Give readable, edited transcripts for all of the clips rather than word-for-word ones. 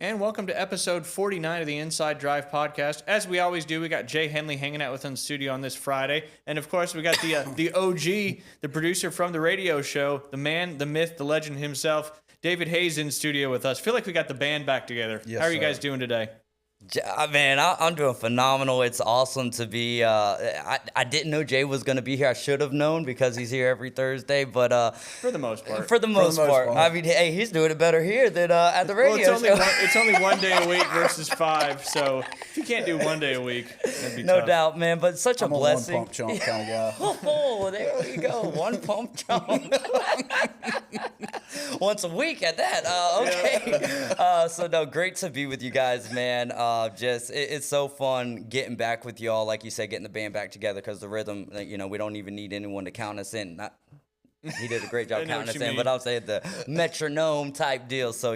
And welcome to episode 49 of the Inside Drive podcast. As we always do, we got Jay Hendley hanging out with us in the studio on this Friday. And of course, we got the OG, the producer from the radio show, the man, the myth, the legend himself, David Hayes in studio with us. Feel like we got the band back together. Yes, How are you sir. guys doing today? Man, I'm doing phenomenal. It's awesome to be. I didn't know Jay was going to be here. I should have known because he's here every Thursday. But For the most part. for the most part, I mean, hey, he's doing it better here than at the radio Well, it's only one day a week versus 5. So if you can't do one day a week, that'd be No tough. doubt, man. But such I'm a a blessing. one pump chump kind of guy. Oh, there we go. One pump chump. Once a week at that. Okay. So, no, great to be with you guys, man. It's so fun getting back with y'all. Like you said, getting the band back together because the rhythm, we don't even need anyone to count us in. He did a great job I know counting what us you in, mean. but I'll say the metronome type deal. So,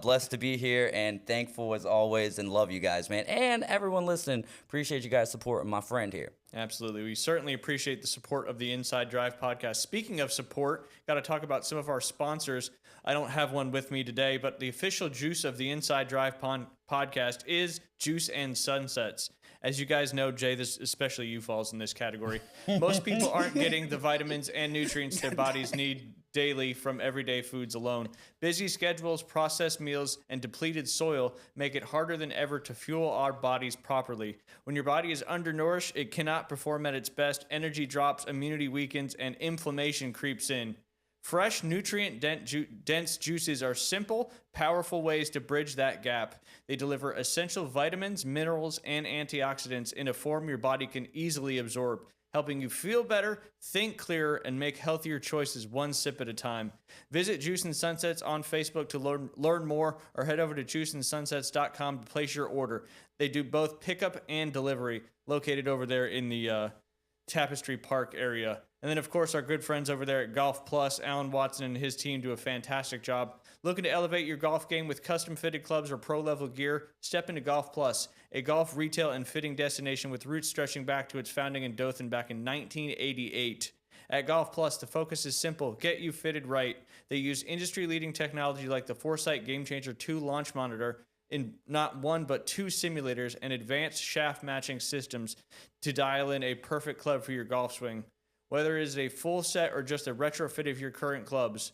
blessed to be here and thankful as always and love you guys, man. And everyone listening, appreciate you guys supporting my friend here. Absolutely. We certainly appreciate the support of the Inside Drive podcast. Speaking of support, got to talk about some of our sponsors. I don't have one with me today, but the official juice of the Inside Drive podcast is Juice and Sunsets. As you guys know, Jay, this especially you falls in this category. Most people aren't getting the vitamins and nutrients their bodies need daily from everyday foods alone. Busy schedules, processed meals, and depleted soil make it harder than ever to fuel our bodies properly. When your body is undernourished, it cannot perform at its best, energy drops, immunity weakens, and inflammation creeps in. Fresh, nutrient-dense juices are simple, powerful ways to bridge that gap. They deliver essential vitamins, minerals, and antioxidants in a form your body can easily absorb, helping you feel better, think clearer, and make healthier choices one sip at a time. Visit Juice and Sunsets on Facebook to learn more, or head over to juiceandsunsets.com to place your order. They do both pickup and delivery, located over there in the Tapestry Park area. And then, of course, our good friends over there at Golf Plus, Alan Watson and his team do a fantastic job. Looking to elevate your golf game with custom-fitted clubs or pro-level gear? Step into Golf Plus, a golf retail and fitting destination with roots stretching back to its founding in Dothan back in 1988. At Golf Plus, the focus is simple. Get you fitted right. They use industry-leading technology like the Foresight Game Changer 2 launch monitor in not one but 2 simulators and advanced shaft matching systems to dial in a perfect club for your golf swing. Whether it is a full set or just a retrofit of your current clubs.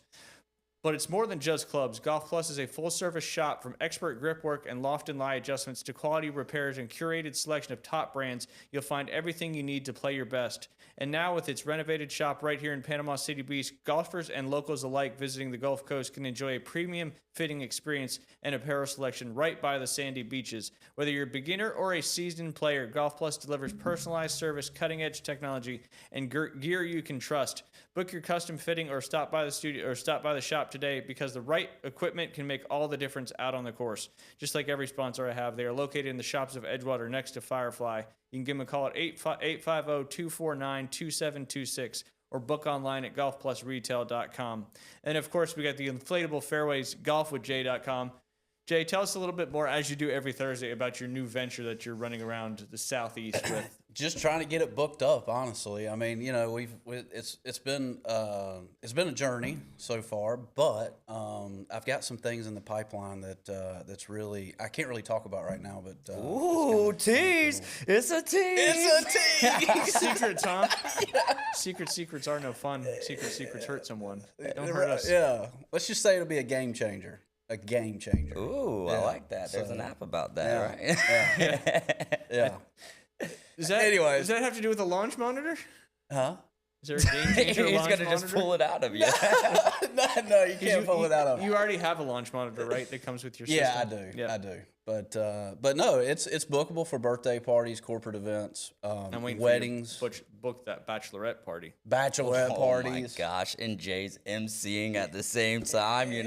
But it's more than just clubs. Golf Plus is a full-service shop from expert grip work and loft and lie adjustments to quality repairs and curated selection of top brands. You'll find everything you need to play your best. And now with its renovated shop right here in Panama City Beach, golfers and locals alike visiting the Gulf Coast can enjoy a premium fitting experience and apparel selection right by the sandy beaches. Whether you're a beginner or a seasoned player, Golf Plus delivers personalized service, cutting-edge technology, and gear you can trust. Book your custom fitting or stop by the studio or stop by the shop today because the right equipment can make all the difference out on the course. Just like every sponsor I have, they are located in the shops of Edgewater next to Firefly. You can give them a call at 850-249-2726 or book online at golfplusretail.com. And of course, we got the inflatable fairways, golfwithjay.com. Jay, tell us a little bit more, as you do every Thursday, about your new venture that you're running around the Southeast with. Just trying to get it booked up, honestly. I mean, it's been a journey so far, but I've got some things in the pipeline that's really I can't really talk about right now. But Ooh, tease! It's a tease! It's a tease! Secrets, huh? Secrets are no fun. Secrets hurt someone. Don't hurt us. Yeah, let's just say it'll be a game changer. A game changer. Ooh, Yeah. I like that. There's an app about that, Yeah. right? Yeah. Does that have to do with the launch monitor? Huh? Is there a game changer He's launch gonna just monitor? pull it out of you. No, you can't pull it out of. You already have a launch monitor, right? That comes with your Yeah, system. I do. But no, it's bookable for birthday parties, corporate events, I'm waiting weddings, for you to book that bachelorette party. bachelorette parties. Oh my gosh! And Jay's emceeing at the same time, I mean,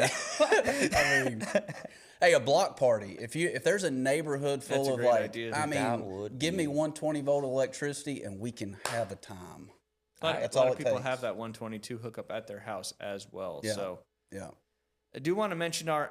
hey, a block party. If there's a neighborhood full That's a of great like, idea. I That mean, would give be- me 120-volt electricity and we can have a time. That's A lot all of it people takes. have that 122 hookup at their house as well. Yeah. So Yeah. I do want to mention our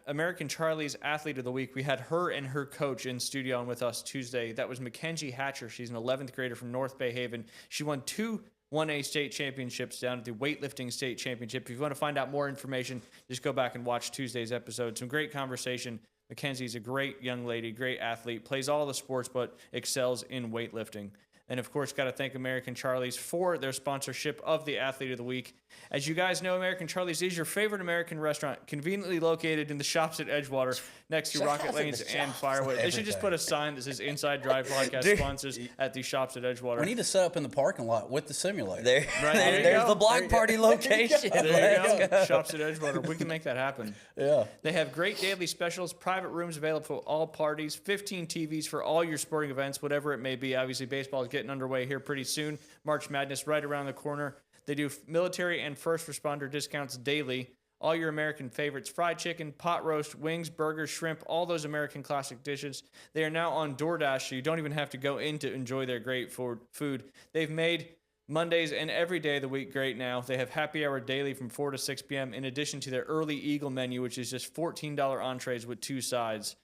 American Charlie's Athlete of the Week. We had her and her coach in studio and with us Tuesday. That was Mackenzie Hatcher. She's an 11th grader from North Bay Haven. She won 2 1A state championships down at the weightlifting state championship. If you want to find out more information, just go back and watch Tuesday's episode. Some great conversation. Mackenzie's a great young lady, great athlete, plays all the sports, but excels in weightlifting. And, of course, got to thank American Charlie's for their sponsorship of the Athlete of the Week. As you guys know, American Charlie's is your favorite American restaurant, conveniently located in the shops at Edgewater, next to Rocket Lanes and Firewood. They should just put a sign that says Inside Drive Podcast sponsors at the shops at Edgewater. We need to set up in the parking lot with the simulator. There's the block party location. There you go. Shops at Edgewater. We can make that happen. Yeah. They have great daily specials, private rooms available for all parties, 15 TVs for all your sporting events, whatever it may be. Obviously, baseball is getting underway here pretty soon. March Madness right around the corner. They do military and first responder discounts daily. All your American favorites, fried chicken, pot roast, wings, burgers, shrimp, all those American classic dishes. They are now on DoorDash, so you don't even have to go in to enjoy their great food. They've made Mondays and every day of the week great now. They have happy hour daily from 4 to 6 p.m. in addition to their early Eagle menu, which is just $14 entrees with 2 sides.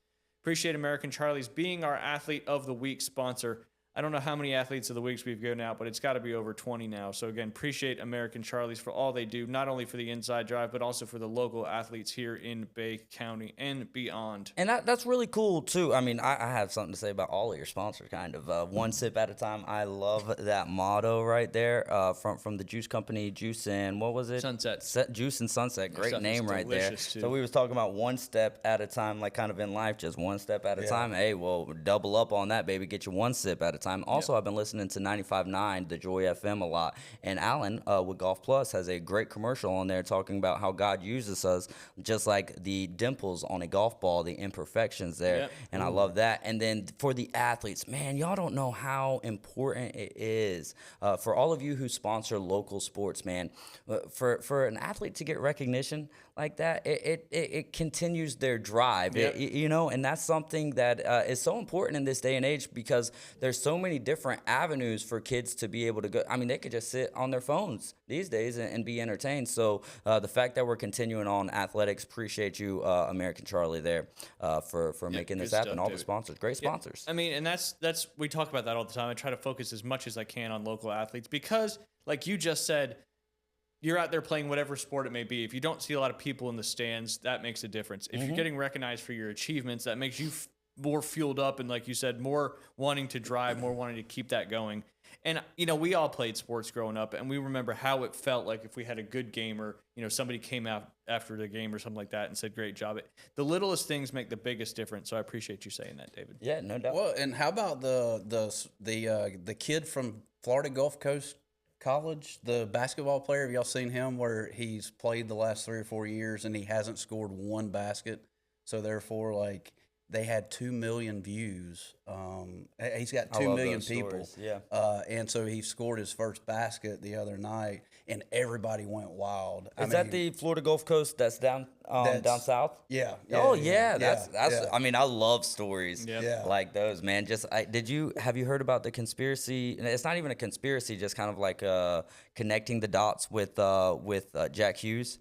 Appreciate American Charlie's being our Athlete of the Week sponsor. I don't know how many Athletes of the Weeks we've given out, but it's got to be over 20 now. So, again, appreciate American Charlie's for all they do, not only for the Inside Drive, but also for the local athletes here in Bay County and beyond. And that's really cool, too. I mean, I have something to say about all of your sponsors, kind of. One sip at a time. I love that motto right there from the juice company, Juice and, what was it? Sunset. Juice and Sunset. Great name right there. Too. So we was talking about one step at a time, like kind of in life, just one step at a time. Hey, well, double up on that, baby. Get you one sip at a time. Also, I've been listening to 95.9, the Joy FM, a lot. And Alan with Golf Plus has a great commercial on there talking about how God uses us just like the dimples on a golf ball, the imperfections there. Yep. And I love that. And then for the athletes, man, y'all don't know how important it is for all of you who sponsor local sports, man. For an athlete to get recognition like that, it continues their drive, and that's something that is so important in this day and age because there's so many different avenues for kids to be able to go. I mean, they could just sit on their phones these days and be entertained. So the fact that we're continuing on athletics, appreciate you, American Charlie, there for making this happen. All the sponsors, great sponsors. I mean, and that's we talk about that all the time. I try to focus as much as I can on local athletes because, like you just said, you're out there playing whatever sport it may be. If you don't see a lot of people in the stands, that makes a difference. If you're getting recognized for your achievements, that makes you more fueled up and, like you said, more wanting to drive, more wanting to keep that going. And, we all played sports growing up, and we remember how it felt like if we had a good game or, somebody came out after the game or something like that and said, great job. The littlest things make the biggest difference, so I appreciate you saying that, David. Yeah, no doubt. Well, and how about the kid from Florida Gulf Coast College, the basketball player? Have y'all seen him where he's played the last 3 or 4 years and he hasn't scored one basket? So therefore, like, they had 2 million views. He's got 2 million people. Stories. Yeah. And so he scored his first basket the other night, and everybody went wild. Is that the Florida Gulf Coast that's down south? Yeah. That's. I mean, I love stories like those, man. Have you heard about the conspiracy? And it's not even a conspiracy, just kind of like connecting the dots with Jack Hughes.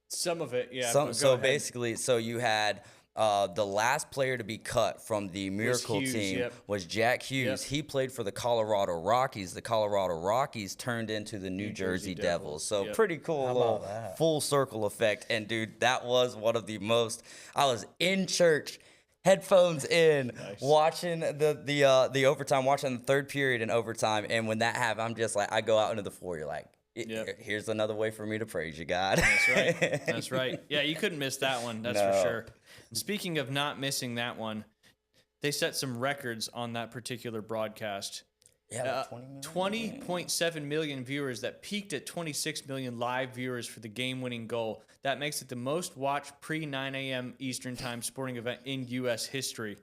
Some of it, yeah. So basically, you had. The last player to be cut from the Miracle team was Jack Hughes. He played for the Colorado Rockies. The Colorado Rockies turned into the New Jersey Devils. So pretty cool little full circle effect. And, dude, that was one of the most – I was in church, headphones in, watching the overtime, watching the third period in overtime. And when that happened, I'm just like – I go out into the floor. You're like, here's another way for me to praise you, God. That's right. That's right. Yeah, you couldn't miss that one. That's for sure. Speaking of not missing that one, they set some records on that particular broadcast. Yeah, 20.7 million viewers that peaked at 26 million live viewers for the game-winning goal. That makes it the most watched pre-9 a.m. Eastern Time sporting event in U.S. history.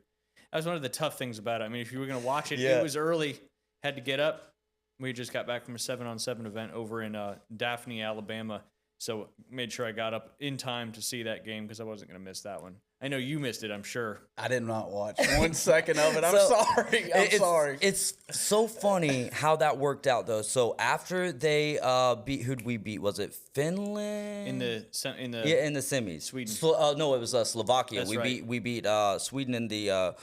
That was one of the tough things about it. I mean, if you were going to watch it, it was early, had to get up. We just got back from a 7-on-7 event over in Daphne, Alabama. So made sure I got up in time to see that game because I wasn't going to miss that one. I know you missed it, I'm sure. I did not watch 1 second of it. I'm So, sorry. I'm sorry. It's so funny how that worked out, though. So after they beat, who'd we beat? Was it Finland? In the in the semis. Sweden. No, it was Slovakia. That's right. We beat Sweden in the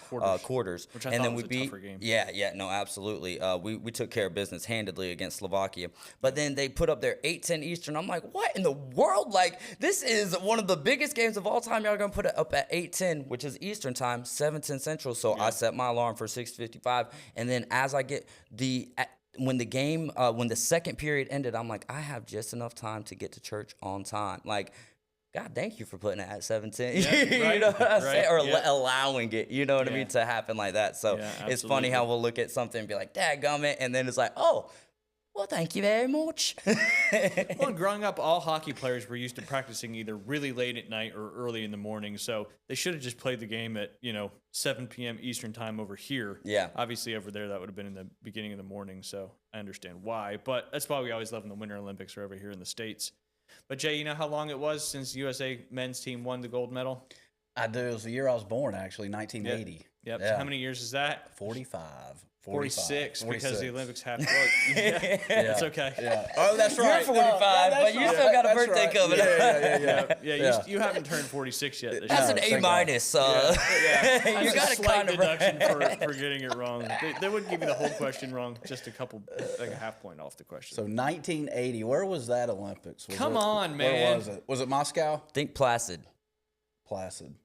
quarters. Which I and thought then was we a beat. tougher game. Yeah, no, absolutely. We took care of business handedly against Slovakia. But then they put up their 8:10 Eastern. I'm like, what in the world? Like, this is one of the biggest games of all time. Y'all are gonna put it up at 8:10, which is Eastern time, 7:10 Central. So I set my alarm for 6:55, and then as I get when the second period ended, I'm like, I have just enough time to get to church on time. Like, God, thank you for putting it at 7:10. Yeah, You know what I'm saying? Or yeah. allowing it, you know what I Yeah. mean, to happen like that. So Yeah, it's funny how absolutely. we'll look at something and be like, dadgummit, and then it's like, oh, well, thank you very much. Well, growing up, all hockey players were used to practicing either really late at night or early in the morning. So they should have just played the game at 7 p.m. Eastern time over here. Yeah. Obviously, over there that would have been in the beginning of the morning. So I understand why. But that's why we always love when the Winter Olympics are over here in the States. But Jay, you know how long it was since the USA men's team won the gold medal? I do. It was the year I was born, actually, 1980. Yep. Yeah. So how many years is that? 45. 46, because 46. the Olympics have. Yeah. It's okay. Yeah. Oh, that's You're right. 45, but you still got a birthday coming up. Yeah, Yeah. You haven't turned 46 yet. This That's year. an thank A minus. You That's got a it slight kind of deduction for getting it wrong. They wouldn't give you the whole question wrong, just a couple, like a half point off the question. So 1980. Where was that Olympics? Come on, Where man. was it? Was it Moscow? Think Placid. Placid.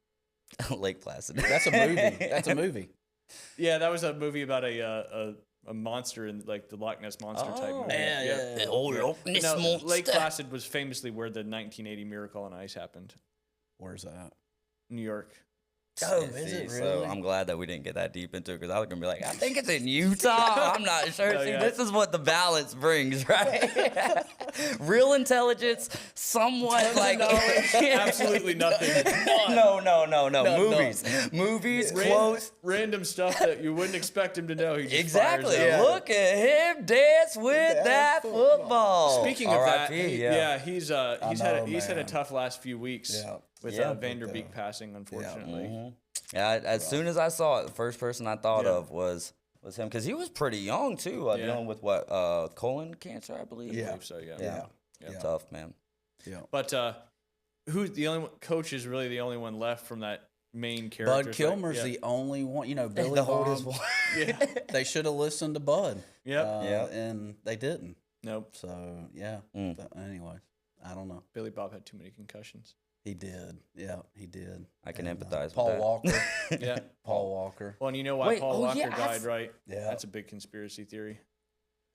Lake Placid. That's a movie. That's a movie. Yeah, that was a movie about a monster in like the Loch Ness monster type movie. The old Loch Ness No, monster. Lake Placid was famously where the 1980 Miracle on Ice happened. Where's that? New York. Oh, is it So really? I'm glad that we didn't get that deep into it, because I was gonna be like, I think it's in Utah. I'm not sure. No, See, yeah. this is what the balance brings, right? Real intelligence, somewhat like Absolutely nothing. no. Movies, quotes. Random stuff that you wouldn't expect him to know. He just Exactly. fires out. Look at him dance with that football. Speaking of that, R.I.P., he's know, had a man. tough last few weeks Yeah. with Yeah. Vanderbeek passing, unfortunately. Yeah, as soon as I saw it, the first person I thought Yeah. of was him, because he was pretty young too, Yeah. dealing with colon cancer, I believe. I Yeah. believe so, yeah. Yeah. Yeah. Tough, man. Yeah. But who's the only coach is really the only one left from that main character? Bud Kilmer's the only one. Billy The Bob. oldest one. Yeah. They should have listened to Bud. Yep. Yep. And they didn't. Nope. So, yeah. But anyway, I don't know. Billy Bob had too many concussions. He did. Yeah, he did. I can And, empathize with Paul that. Walker. Yeah. Paul Walker. Well, and you know why Wait, Paul Walker yeah, died, right? Yeah. That's a big conspiracy theory.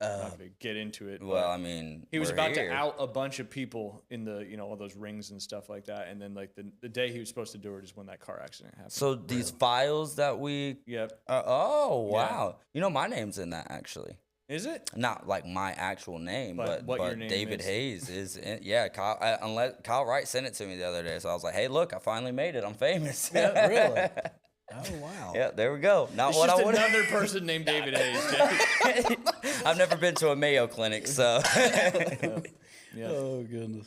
I'm not gonna get into it. Well, but I mean, he was we're about here. to out a bunch of people in the all those rings and stuff like that, and then like the day he was supposed to do it is when that car accident happened. So these files that we. Yep. Oh wow! You know, my name's in that actually. Is it? Not like my actual name, But but what your name David is. Hayes is. Yeah, Kyle Wright sent it to me the other day, so I was like, "Hey, look, I finally made it. I'm famous." Yeah, really? Oh, wow. Yeah, there we go. Not It's what just I would. another person named David Hayes. Jay. I've never been to a Mayo clinic, so. Yeah. Oh, goodness.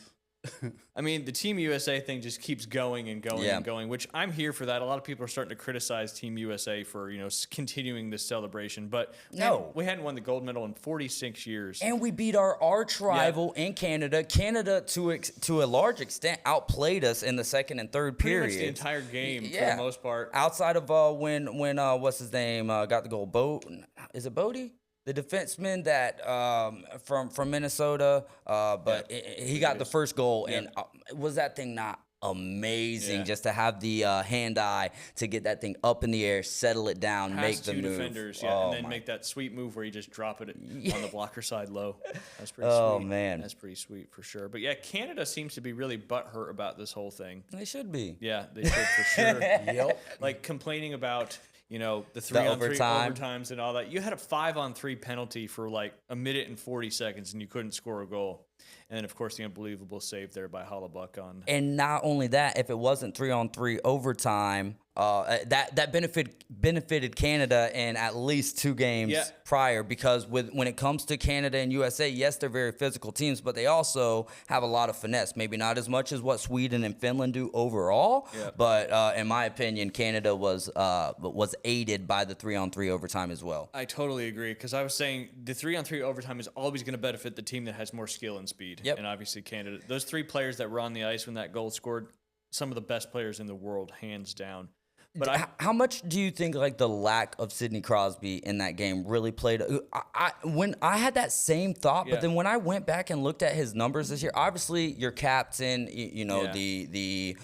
I mean, the Team USA thing just keeps going and going Yeah. and going, which I'm here for that. A lot of people are starting to criticize Team USA for, continuing this celebration. But No. we hadn't won the gold medal in 46 years. And we beat our arch rival in Canada. Canada, to a large extent, outplayed us in the second and third Pretty much period. the entire game for Yeah. the most part. Outside of when what's his name got the goal? Is it Bodie? The defenseman that from Minnesota, but he got the first goal, and was that thing not amazing? Yeah. Just to have the hand-eye to get that thing up in the air, settle it down, Past make the two move. defenders, Oh, and then my- make that sweet move where you just drop it on the blocker side low. That's pretty Oh, sweet. man. That's pretty sweet for sure. But yeah, Canada seems to be really butthurt about this whole thing. They should be. Yeah, they should for sure. Yep. Like complaining about the 3-on-3 overtime. overtimes and all that. You had a 5-on-3 penalty for like a minute and 40 seconds, and you couldn't score a goal. And then, of course, the unbelievable save there by Hellebuyck on. And not only that, if it wasn't 3-on-3 overtime, that benefited Canada in at least 2 games prior, because when it comes to Canada and USA, yes, they're very physical teams, but they also have a lot of finesse. Maybe not as much as what Sweden and Finland do overall, but in my opinion, Canada was aided by the 3-on-3 overtime as well. I totally agree, because I was saying the 3-on-3 overtime is always going to benefit the team that has more skill and speed. And obviously Canada, those 3 players that were on the ice when that goal scored, some of the best players in the world, hands down. But how much do you think like the lack of Sidney Crosby in that game really played? When I had that same thought, but then when I went back and looked at his numbers this year, obviously your captain, I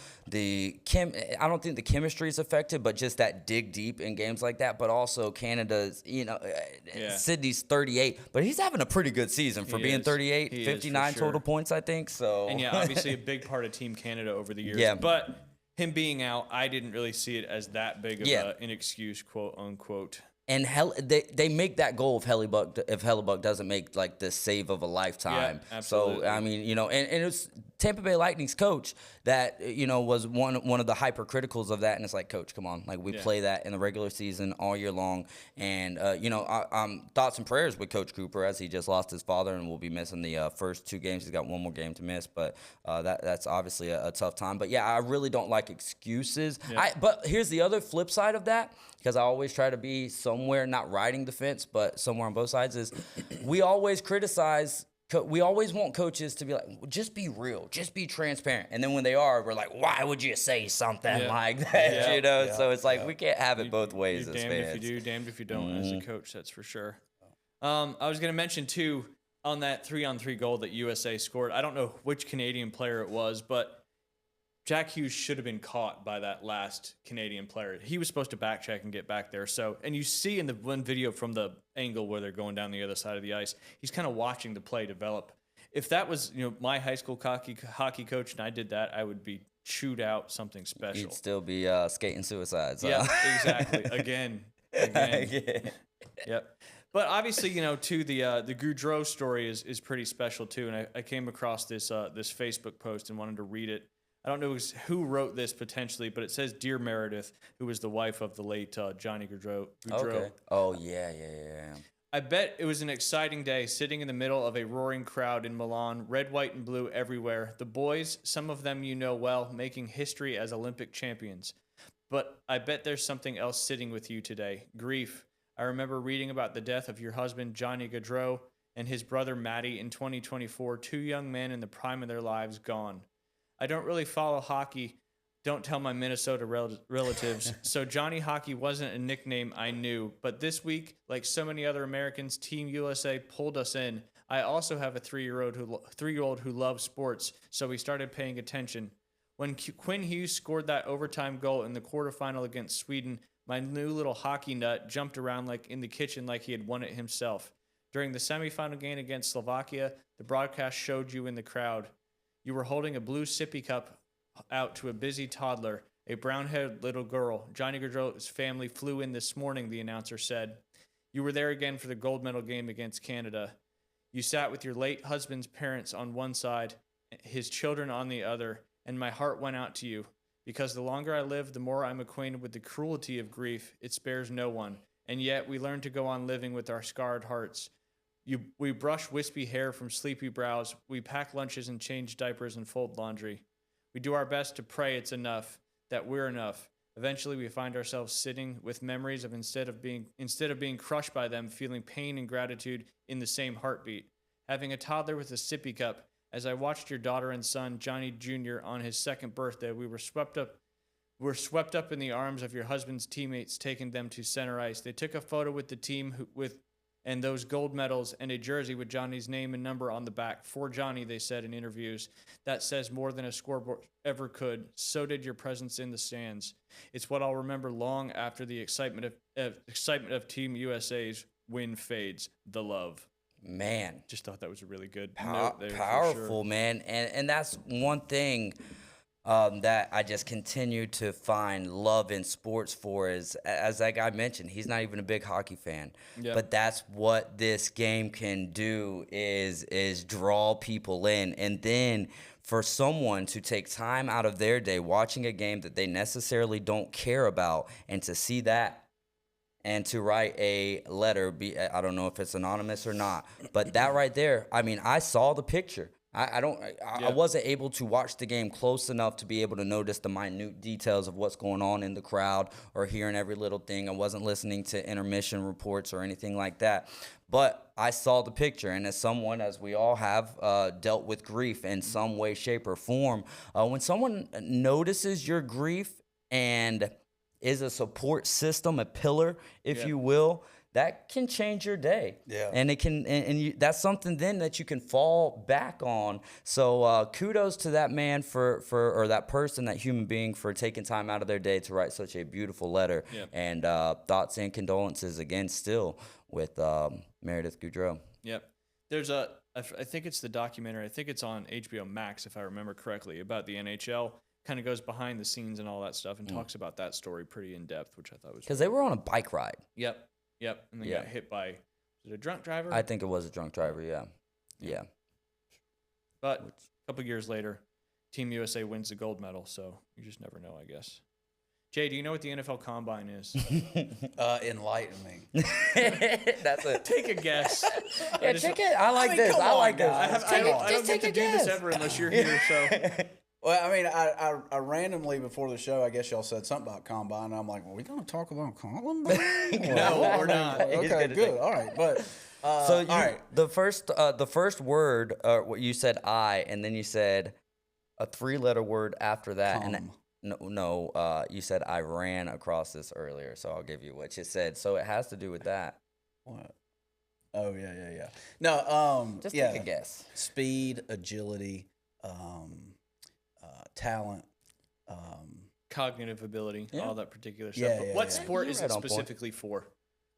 don't think the chemistry is affected, but just that dig deep in games like that. But also Canada's, Sidney's 38, but he's having a pretty good season for being 38, 59 total points, I think. So and obviously a big part of Team Canada over the years. But him being out, I didn't really see it as that big of an excuse, quote unquote. And they make that goal if Hellebuyck doesn't make like the save of a lifetime. Yeah, absolutely. So I mean, and it's Tampa Bay Lightning's coach that was one of the hypercriticals of that, and it's like, coach, come on, like we play that in the regular season all year long, and thoughts and prayers with Coach Cooper as he just lost his father and will be missing the first 2 games. He's got 1 more game to miss, but that's obviously a tough time. But yeah, I really don't like excuses. But here's the other flip side of that, because I always try to be somewhere not riding the fence, but somewhere on both sides, is we always criticize. We always want coaches to be like, well, just be real, just be transparent. And then when they are, we're like, why would you say something like that? So it's like we can't have it both ways as damned fans. if you do, damned if you don't as a coach, that's for sure. I was going to mention, too, on that 3-on-3 goal that USA scored, I don't know which Canadian player it was, but Jack Hughes should have been caught by that last Canadian player. He was supposed to back check and get back there. So, and you see in the one video from the angle where they're going down the other side of the ice, he's kind of watching the play develop. If that was, my high school hockey coach and I did that, I would be chewed out something special. You'd still be skating suicides. Yeah, exactly. Again. Yep. But obviously, too, the Gaudreau story is pretty special too. And I came across this Facebook post and wanted to read it. I don't know who wrote this potentially, but it says, "Dear Meredith," who was the wife of the late Johnny Gaudreau. Okay. Oh, yeah. I bet it was an exciting day sitting in the middle of a roaring crowd in Milan, red, white, and blue everywhere. The boys, some of them you know well, making history as Olympic champions. But I bet there's something else sitting with you today. Grief. I remember reading about the death of your husband, Johnny Gaudreau, and his brother, Matty, in 2024, 2 young men in the prime of their lives gone. I don't really follow hockey. Don't tell my Minnesota relatives. So Johnny Hockey wasn't a nickname I knew. But this week, like so many other Americans, Team USA pulled us in. I also have a 3-year-old who loves sports, so we started paying attention. When Quinn Hughes scored that overtime goal in the quarterfinal against Sweden, my new little hockey nut jumped around like in the kitchen like he had won it himself. During the semifinal game against Slovakia, the broadcast showed you in the crowd. You were holding a blue sippy cup out to a busy toddler, a brown-haired little girl. Johnny Gaudreau's family flew in this morning, the announcer said. You were there again for the gold medal game against Canada. You sat with your late husband's parents on one side, his children on the other, and my heart went out to you. Because the longer I live, the more I'm acquainted with the cruelty of grief. It spares no one. And yet we learn to go on living with our scarred hearts. We brush wispy hair from sleepy brows. We pack lunches and change diapers and fold laundry. We do our best to pray it's enough, that we're enough. Eventually, we find ourselves sitting with memories of instead of being crushed by them, feeling pain and gratitude in the same heartbeat. Having a toddler with a sippy cup. As I watched your daughter and son, Johnny Jr., on his 2nd birthday, we were swept up in the arms of your husband's teammates, taking them to center ice. They took a photo with the team and those gold medals and a jersey with Johnny's name and number on the back. For Johnny, they said in interviews. That says more than a scoreboard ever could. So did your presence in the stands. It's what I'll remember long after the excitement of Team USA's win fades. The love. Man. Just thought that was a really good note there. Powerful, man. And that's one thing. that I just continue to find love in sports for is, as that guy mentioned, he's not even a big hockey fan. Yep. But that's what this game can do is draw people in. And then for someone to take time out of their day watching a game that they necessarily don't care about and to see that and to write a letter, I don't know if it's anonymous or not, but that right there, I mean, I saw the picture. I wasn't able to watch the game close enough to be able to notice the minute details of what's going on in the crowd or hearing every little thing. I wasn't listening to intermission reports or anything like that. But I saw the picture, and as someone, as we all have, dealt with grief in some way, shape, or form, when someone notices your grief and is a support system, a pillar, if you will, that can change your day. Yeah. And it can, that's something then that you can fall back on. So kudos to that man or that person, that human being, for taking time out of their day to write such a beautiful letter. Yep. And thoughts and condolences again still with Meredith Gaudreau. Yep. There's I think it's the documentary, I think it's on HBO Max, if I remember correctly, about the NHL. Kind of goes behind the scenes and all that stuff and talks about that story pretty in depth, which I thought was Because they were on a bike ride. Yep. And they got hit by, was it a drunk driver? I think it was a drunk driver, yeah. But a couple years later, Team USA wins the gold medal, so you just never know, I guess. Jay, do you know what the NFL Combine is? Enlighten me. That's it. Take a guess. Yeah, take it. I like this. I like this. I don't get to do this ever unless you're here, so... Well, I mean, I randomly before the show, I guess y'all said something about Combine, and I'm like, well, we going to talk about Combine? No, we're not. Okay, good. All right. But, so all right. the first word, what you said I, and then you said a 3-letter word after that. And you said I ran across this earlier, so I'll give you what you said. So it has to do with that. What? Oh, yeah. No, Just take a guess. Speed, agility, talent, Cognitive ability, all that particular stuff. Yeah, But yeah, what yeah. sport You're is right it on point. specifically for?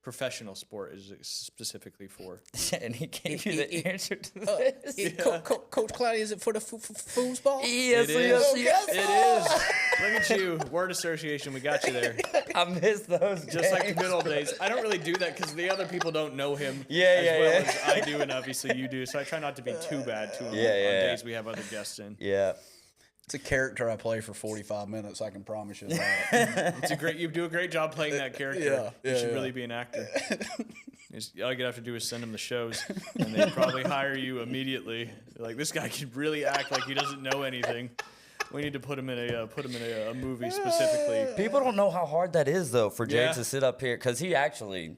Professional sport is it specifically for? And he gave you the answer to this. Coach Cloudy, is it for the foosball? Yes, It is. yes. It is. Look at you. Word association. We got you there. I miss those. Just like the games. good old days. I don't really do that because the other people don't know him Yeah, as well as I do, and obviously you do. So I try not to be too bad to him on days we have other guests in. Yeah. It's a character I play for 45 minutes, I can promise you that. You do a great job playing that character. Yeah, you should yeah. really be an actor. All you have to do is send them the shows, and they'd probably hire you immediately. They're like, this guy can really act like he doesn't know anything. We need to put him in a movie specifically. People don't know how hard that is, though, for Jay Yeah. to sit up here, because he actually,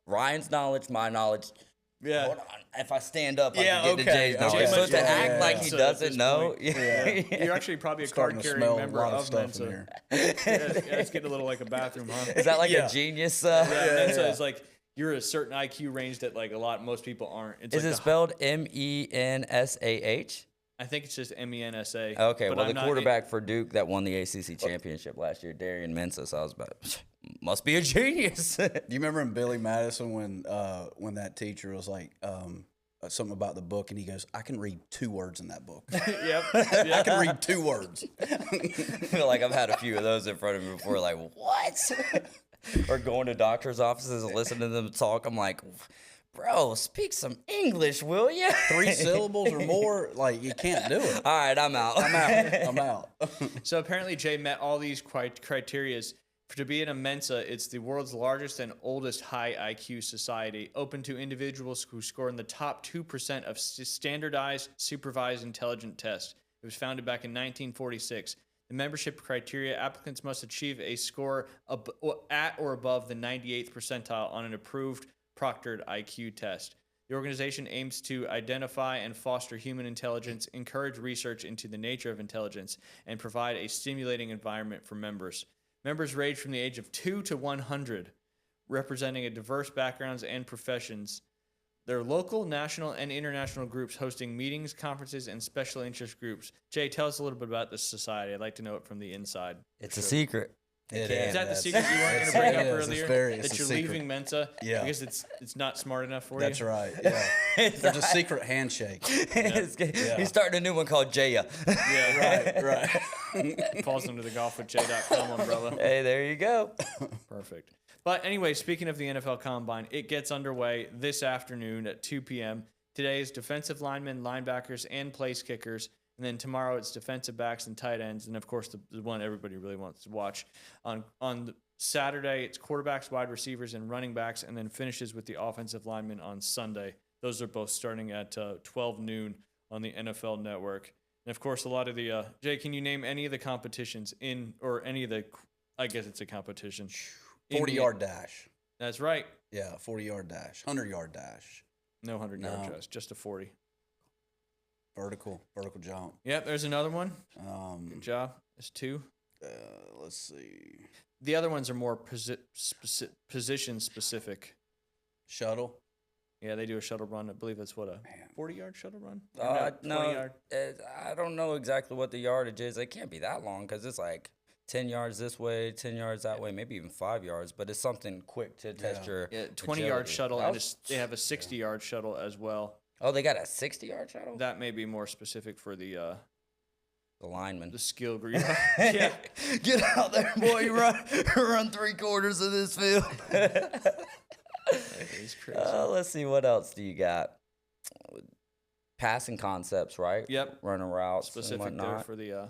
Ryan's knowledge, my knowledge. Yeah. Hold on. If I stand up, Yeah, I can get to okay. Jay's knowledge. Jay So might to be act like he Mensa at doesn't this know. point. You're actually probably a Starting to card-carrying smell a member lot of of stuff in Mensa. here. Yeah, it's getting a little like a bathroom, huh? Is that like Yeah. a genius? Mensa is like you're a certain IQ range that like most people aren't. It's Is like it spelled MENSAH? I think it's just MENSA. Okay, but well, I'm the not- quarterback for Duke that won the ACC championship last year, Darian Mensah, so I was about, must be a genius. Do you remember in Billy Madison when that teacher was like something about the book, and he goes, I can read 2 words in that book. Yep. I can read 2 words. I feel like I've had a few of those in front of me before, like, what? Or going to doctor's offices and listening to them talk. I'm like, bro, speak some English, will you? 3 syllables or more, like, you can't do it. All right, I'm out. I'm out. So apparently Jay met all these criterias. To be in a Mensa, it's the world's largest and oldest high IQ society, open to individuals who score in the top 2% of standardized supervised intelligent tests. It was founded back in 1946. The membership criteria: applicants must achieve a score at or above the 98th percentile on an approved proctored IQ test. The organization aims to identify and foster human intelligence, encourage research into the nature of intelligence, and provide a stimulating environment for members. Members range from the age of 2 to 100, representing a diverse backgrounds and professions. There are local, national, and international groups hosting meetings, conferences, and special interest groups. Jay, tell us a little bit about this society. I'd like to know it from the inside. It's a secret. It Is is. that the secret you weren't going to bring up It is. earlier? It's That a you're secret. leaving Mensa Yeah. because it's not smart enough for That's you? right. Yeah. There's a secret handshake. He's starting a new one called Jaya. Yeah. Right. Falls under the golfwithj.com umbrella. Hey, there you go. Perfect. But anyway, speaking of the NFL Combine, it gets underway this afternoon at 2 p.m. Today is defensive linemen, linebackers, and place kickers. And then tomorrow it's defensive backs and tight ends. And, of course, the one everybody really wants to watch. On Saturday, it's quarterbacks, wide receivers, and running backs, and then finishes with the offensive linemen on Sunday. Those are both starting at 12 noon on the NFL Network. And, of course, a lot of the Jay, can you name any of the competitions or any of the – I guess it's a competition. 40-yard dash. That's right. Yeah, 40-yard dash. 100-yard dash. No 100-yard dash, just a 40. Vertical jump. Yep, there's another one. Good job. There's 2. Let's see. The other ones are more position specific. Shuttle. Yeah, they do a shuttle run. I believe that's what, a 40-yard shuttle run? No, 20-yard? I don't know exactly what the yardage is. It can't be that long because it's like 10 yards this way, 10 yards that way, maybe even 5 yards. But it's something quick to test your 20-yard agility. shuttle, and they have a 60-yard shuttle as well. Oh, they got a 60-yard shuttle? That may be more specific for the lineman. the skill group. Yeah. Get out there, boy. Run 3/4 of this field. It's crazy. Let's see. What else do you got? Passing concepts, right? Yep. Running routes Specific and there whatnot. for the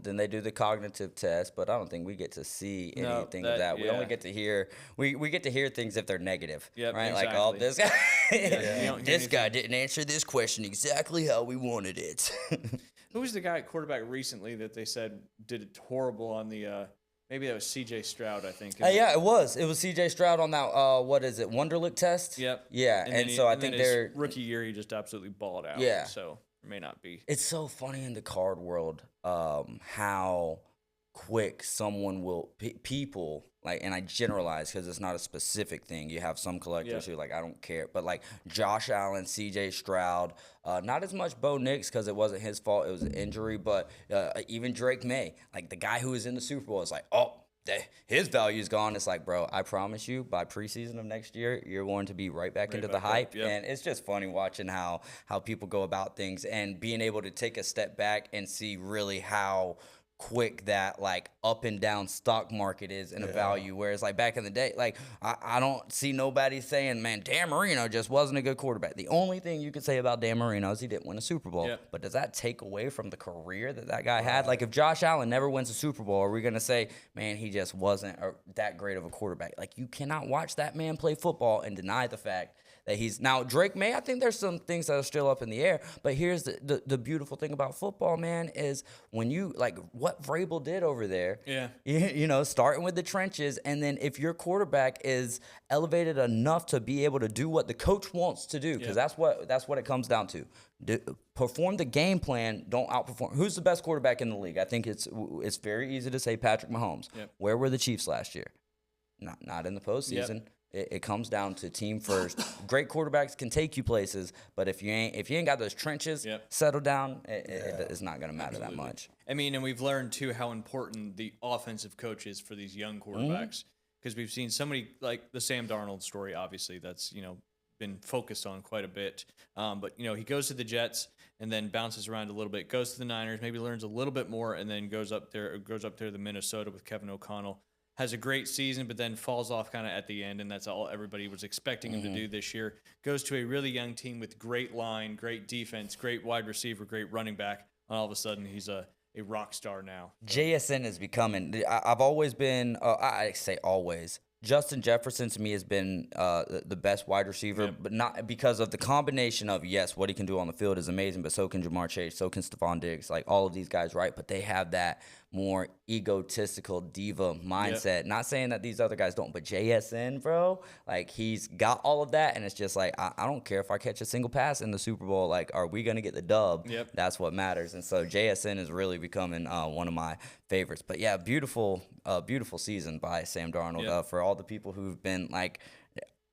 Then they do the cognitive test, but I don't think we get to see anything of that. We only get to hear we get to hear things if they're negative. Yep, right? exactly. Like, oh, this guy you don't hear this guy didn't answer this question exactly how we wanted it. Who was the guy at quarterback recently that they said did it horrible on the maybe that was CJ Stroud, I think. Yeah, it was. It was CJ Stroud on that what is it, Wonderlick test? Yep. Yeah, and so I think his rookie year he just absolutely balled out. Yeah. So it may not be. It's so funny in the card world how quick someone will people like, and I generalize because it's not a specific thing. You have some collectors who like, I don't care, but like Josh Allen, CJ Stroud, not as much Bo Nix because it wasn't his fault, it was an injury, but even Drake May, like the guy who was in the Super Bowl, is like, oh, his value's gone. It's like, bro, I promise you, by preseason of next year, you're going to be right back into the hype. Yep. And it's just funny watching how people go about things and being able to take a step back and see really how quick that like up and down stock market is in a value. Whereas like back in the day, like I don't see nobody saying, man, Dan Marino just wasn't a good quarterback. The only thing you could say about Dan Marino is he didn't win a Super Bowl. Yep. But does that take away from the career that guy had? Like if Josh Allen never wins a Super Bowl, are we going to say, man, he just wasn't that great of a quarterback? Like you cannot watch that man play football and deny the fact that he's now Drake May. I think there's some things that are still up in the air, but here's the beautiful thing about football, man, is when you like what Vrabel did over there. Yeah. You know, starting with the trenches, and then if your quarterback is elevated enough to be able to do what the coach wants to do, because that's what it comes down to. Perform the game plan, don't outperform. Who's the best quarterback in the league? I think it's very easy to say Patrick Mahomes. Yep. Where were the Chiefs last year? Not in the postseason. Yep. It comes down to team first. Great quarterbacks can take you places, but if you ain't got those trenches settled down, it's not going to matter that much. I mean, and we've learned too how important the offensive coach is for these young quarterbacks, because we've seen so many, like the Sam Darnold story. Obviously, that's been focused on quite a bit. But he goes to the Jets and then bounces around a little bit, goes to the Niners, maybe learns a little bit more, and then goes up there to Minnesota with Kevin O'Connell. Has a great season, but then falls off kind of at the end, and that's all everybody was expecting him to do this year. Goes to a really young team with great line, great defense, great wide receiver, great running back, and all of a sudden he's a rock star now. JSN is becoming. I've always been. I say always. Justin Jefferson to me has been the best wide receiver, but not because of the combination of, yes, what he can do on the field is amazing, but so can Jamar Chase, so can Stephon Diggs, like all of these guys, right? But they have that more egotistical diva mindset. Yep. Not saying that these other guys don't, but JSN, bro, like he's got all of that, and it's just like, I don't care if I catch a single pass in the Super Bowl. Like, are we going to get the dub? Yep. That's what matters. And so JSN is really becoming one of my favorites. But yeah, beautiful season by Sam Darnold. Yep. For all the people who've been like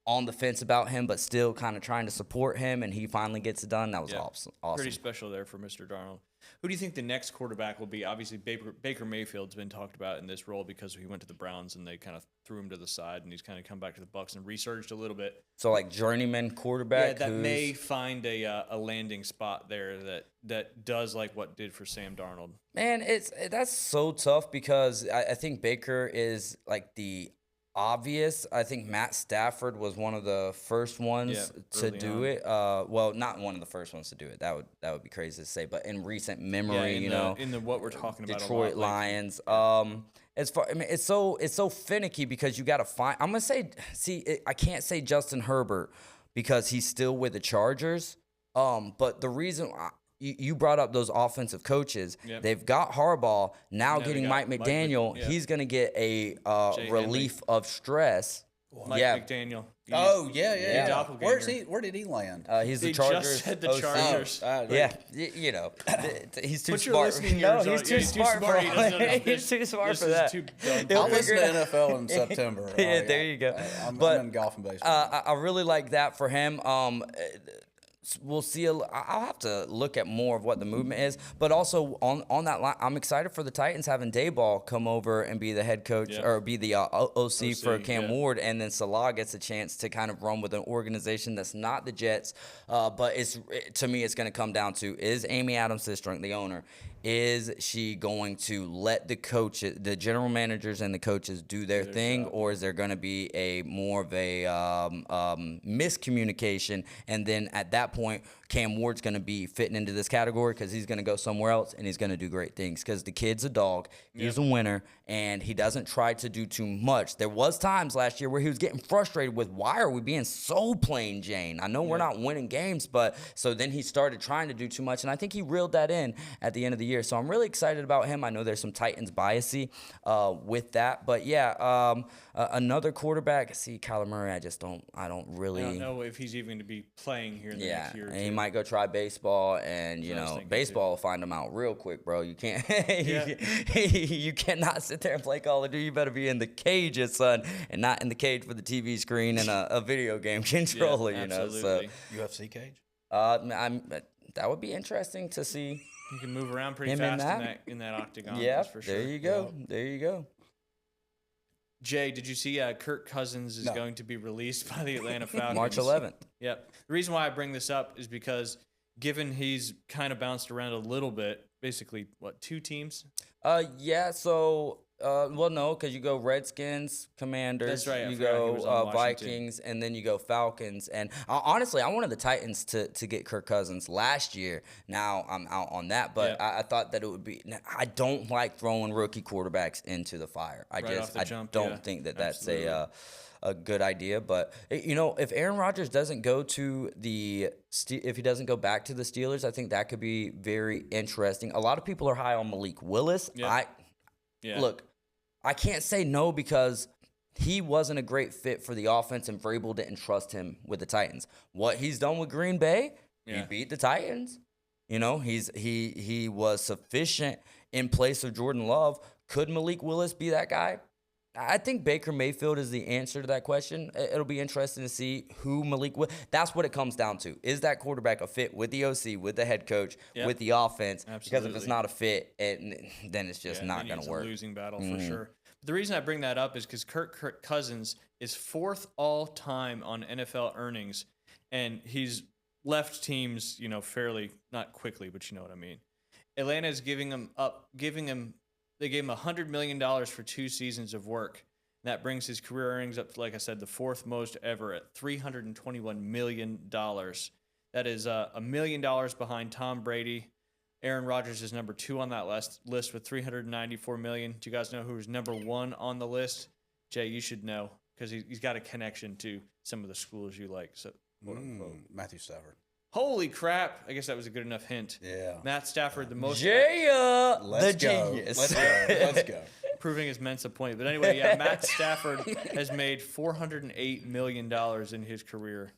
on the fence about him, but still kind of trying to support him, and he finally gets it done. That was awesome. Pretty special there for Mr. Darnold. Who do you think the next quarterback will be? Obviously, Baker Mayfield's been talked about in this role because he went to the Browns and they kind of threw him to the side, and he's kind of come back to the Bucs and resurged a little bit. So, like, journeyman quarterback? Yeah, that may find a landing spot there that does like what did for Sam Darnold. Man, that's so tough because I think Baker is like the obvious. I think Matt Stafford was one of the first ones to do it. Well, not one of the first ones to do it. That would be crazy to say, but in recent memory, in the what we're talking about, Detroit Lions. As far, I mean, it's so finicky because you got to find. I'm gonna say, I can't say Justin Herbert because he's still with the Chargers. But the reason. You brought up those offensive coaches. Yep. They've got Harbaugh. Now getting Mike McDaniel, he's going to get a relief of stress. Mike McDaniel. Where did he land? He's the Chargers. Just said the Chargers. He's too Put your smart. listening No, ears he's on. too smart for He He's too smart this for is that. Too dumb. I'll listen to NFL in September. Yeah, there you go. I'm in golf and baseball. I really like that for him. We'll see. I'll have to look at more of what the movement is, but also on that line, I'm excited for the Titans having Dayball come over and be the head coach or be the OC for Cam Ward, and then Salah gets a chance to kind of run with an organization that's not the Jets. But to me, it's going to come down to, is Amy Adams Sistrunk, the owner, is she going to let the coaches, the general managers and the coaches do their thing, or is there going to be more of a miscommunication? And then at that point, Cam Ward's going to be fitting into this category because he's going to go somewhere else and he's going to do great things because the kid's a dog. He's a winner, and he doesn't try to do too much. There was times last year where he was getting frustrated with, why are we being so plain Jane? I know we're not winning games, but so then he started trying to do too much, and I think he reeled that in at the end of the year. So I'm really excited about him. I know there's some Titans biasy with that, but another quarterback. See, Kyler Murray, I don't really. I don't know if he's even going to be playing here in the next year or two. And he might go try baseball, and baseball will find him out real quick, bro. You can't, you cannot sit there and play Call of Duty. You better be in the cage, son, and not in the cage with the TV screen and a video game controller. So UFC cage. That would be interesting to see. You can move around pretty fast in that octagon. Yeah, for sure. There you go. Yeah. There you go. Jay, did you see Kirk Cousins is going to be released by the Atlanta Falcons? March 11th. Yep. The reason why I bring this up is because given he's kind of bounced around a little bit, basically, 2 teams? So, no, because you go Redskins, Commanders, that's right, you go Vikings, and then you go Falcons. And honestly, I wanted the Titans to get Kirk Cousins last year. Now I'm out on that, but I thought that it would be. I don't like throwing rookie quarterbacks into the fire. I don't think that that's a good idea. But if Aaron Rodgers doesn't go to if he doesn't go back to the Steelers, I think that could be very interesting. A lot of people are high on Malik Willis. Look, I can't say no because he wasn't a great fit for the offense, and Vrabel didn't trust him with the Titans. What he's done with Green Bay, he beat the Titans. He was sufficient in place of Jordan Love. Could Malik Willis be that guy? I think Baker Mayfield is the answer to that question. It'll be interesting to see who Malik Willis. That's what it comes down to. Is that quarterback a fit with the OC, with the head coach, with the offense? Absolutely. Because if it's not a fit, then it's just not going to work. It's a losing battle for sure. But the reason I bring that up is because Kirk Cousins is 4th all-time on NFL earnings, and he's left teams, fairly, not quickly, but you know what I mean. Atlanta is giving him. They gave him $100 million for 2 seasons of work. And that brings his career earnings up to, like I said, the 4th most ever at $321 million. That is $1 million behind Tom Brady. Aaron Rodgers is number 2 on that list with $394 million. Do you guys know who's number 1 on the list? Jay, you should know because he's got a connection to some of the schools you like. So, Matthew Stafford. Holy crap. I guess that was a good enough hint. Yeah. Matt Stafford, the most... Let's go. Genius. Let's go. Proving his Mensa point. But anyway, Matt Stafford has made $408 million in his career.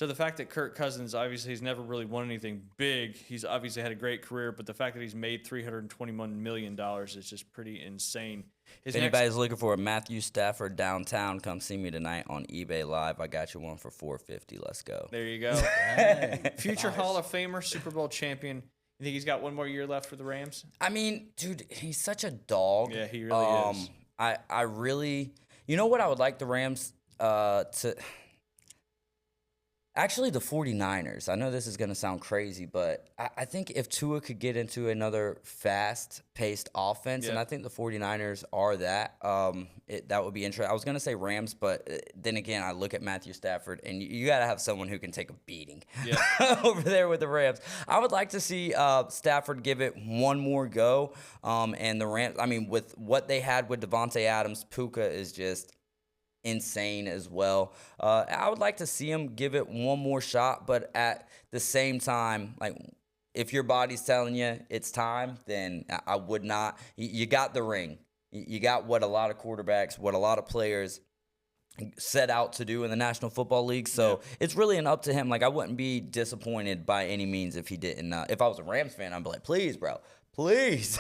So the fact that Kirk Cousins, obviously, he's never really won anything big. He's obviously had a great career, but the fact that he's made $321 million is just pretty insane. If anybody's looking for a Matthew Stafford downtown, come see me tonight on eBay Live. I got you one for $450. Let's go. There you go. Future Hall of Famer, Super Bowl champion. You think he's got one more year left for the Rams? I mean, dude, he's such a dog. Yeah, he really is. I really, you know what I would like the Rams to. Actually, the 49ers. I know this is going to sound crazy, but I think if Tua could get into another fast-paced offense, and I think the 49ers are that, that would be interesting. I was going to say Rams, but then again, I look at Matthew Stafford, and you got to have someone who can take a beating over there with the Rams. I would like to see Stafford give it one more go, and the Rams, I mean, with what they had with Devontae Adams, Puka is just insane as well. I would like to see him give it one more shot, but at the same time, like, if your body's telling you it's time, then I would not. You got the ring. You got what a lot of quarterbacks, what a lot of players set out to do in the National Football League. So it's really up to him. Like, I wouldn't be disappointed by any means if he didn't. If I was a Rams fan, I'd be like, please, bro. Please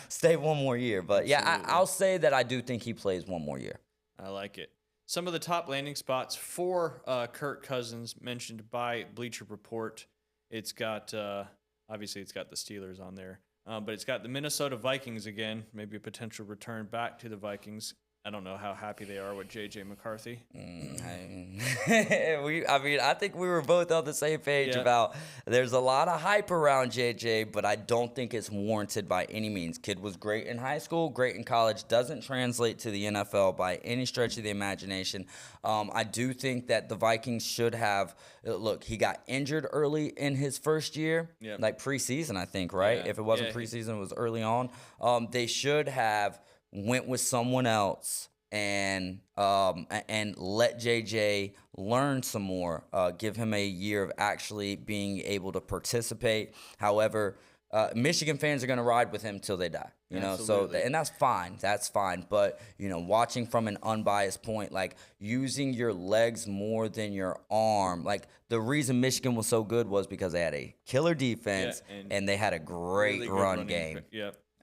stay one more year. But I'll say that I do think he plays one more year. I like it. Some of the top landing spots for Kirk Cousins mentioned by Bleacher Report. It's got, obviously, it's got the Steelers on there. But it's got the Minnesota Vikings again, maybe a potential return back to the Vikings. I don't know how happy they are with J.J. McCarthy. I think we were both on the same page about there's a lot of hype around J.J., but I don't think it's warranted by any means. Kid was great in high school, great in college, doesn't translate to the NFL by any stretch of the imagination. I do think that the Vikings should have – look, he got injured early in his first year, like preseason, I think, right? Yeah. If it wasn't preseason, it was early on. They should have – went with someone else and let JJ learn some more, give him a year of actually being able to participate. However, Michigan fans are going to ride with him till they die, you know. So, and that's fine. That's fine. But, you know, watching from an unbiased point, like using your legs more than your arm, like the reason Michigan was so good was because they had a killer defense and they had a great really run game.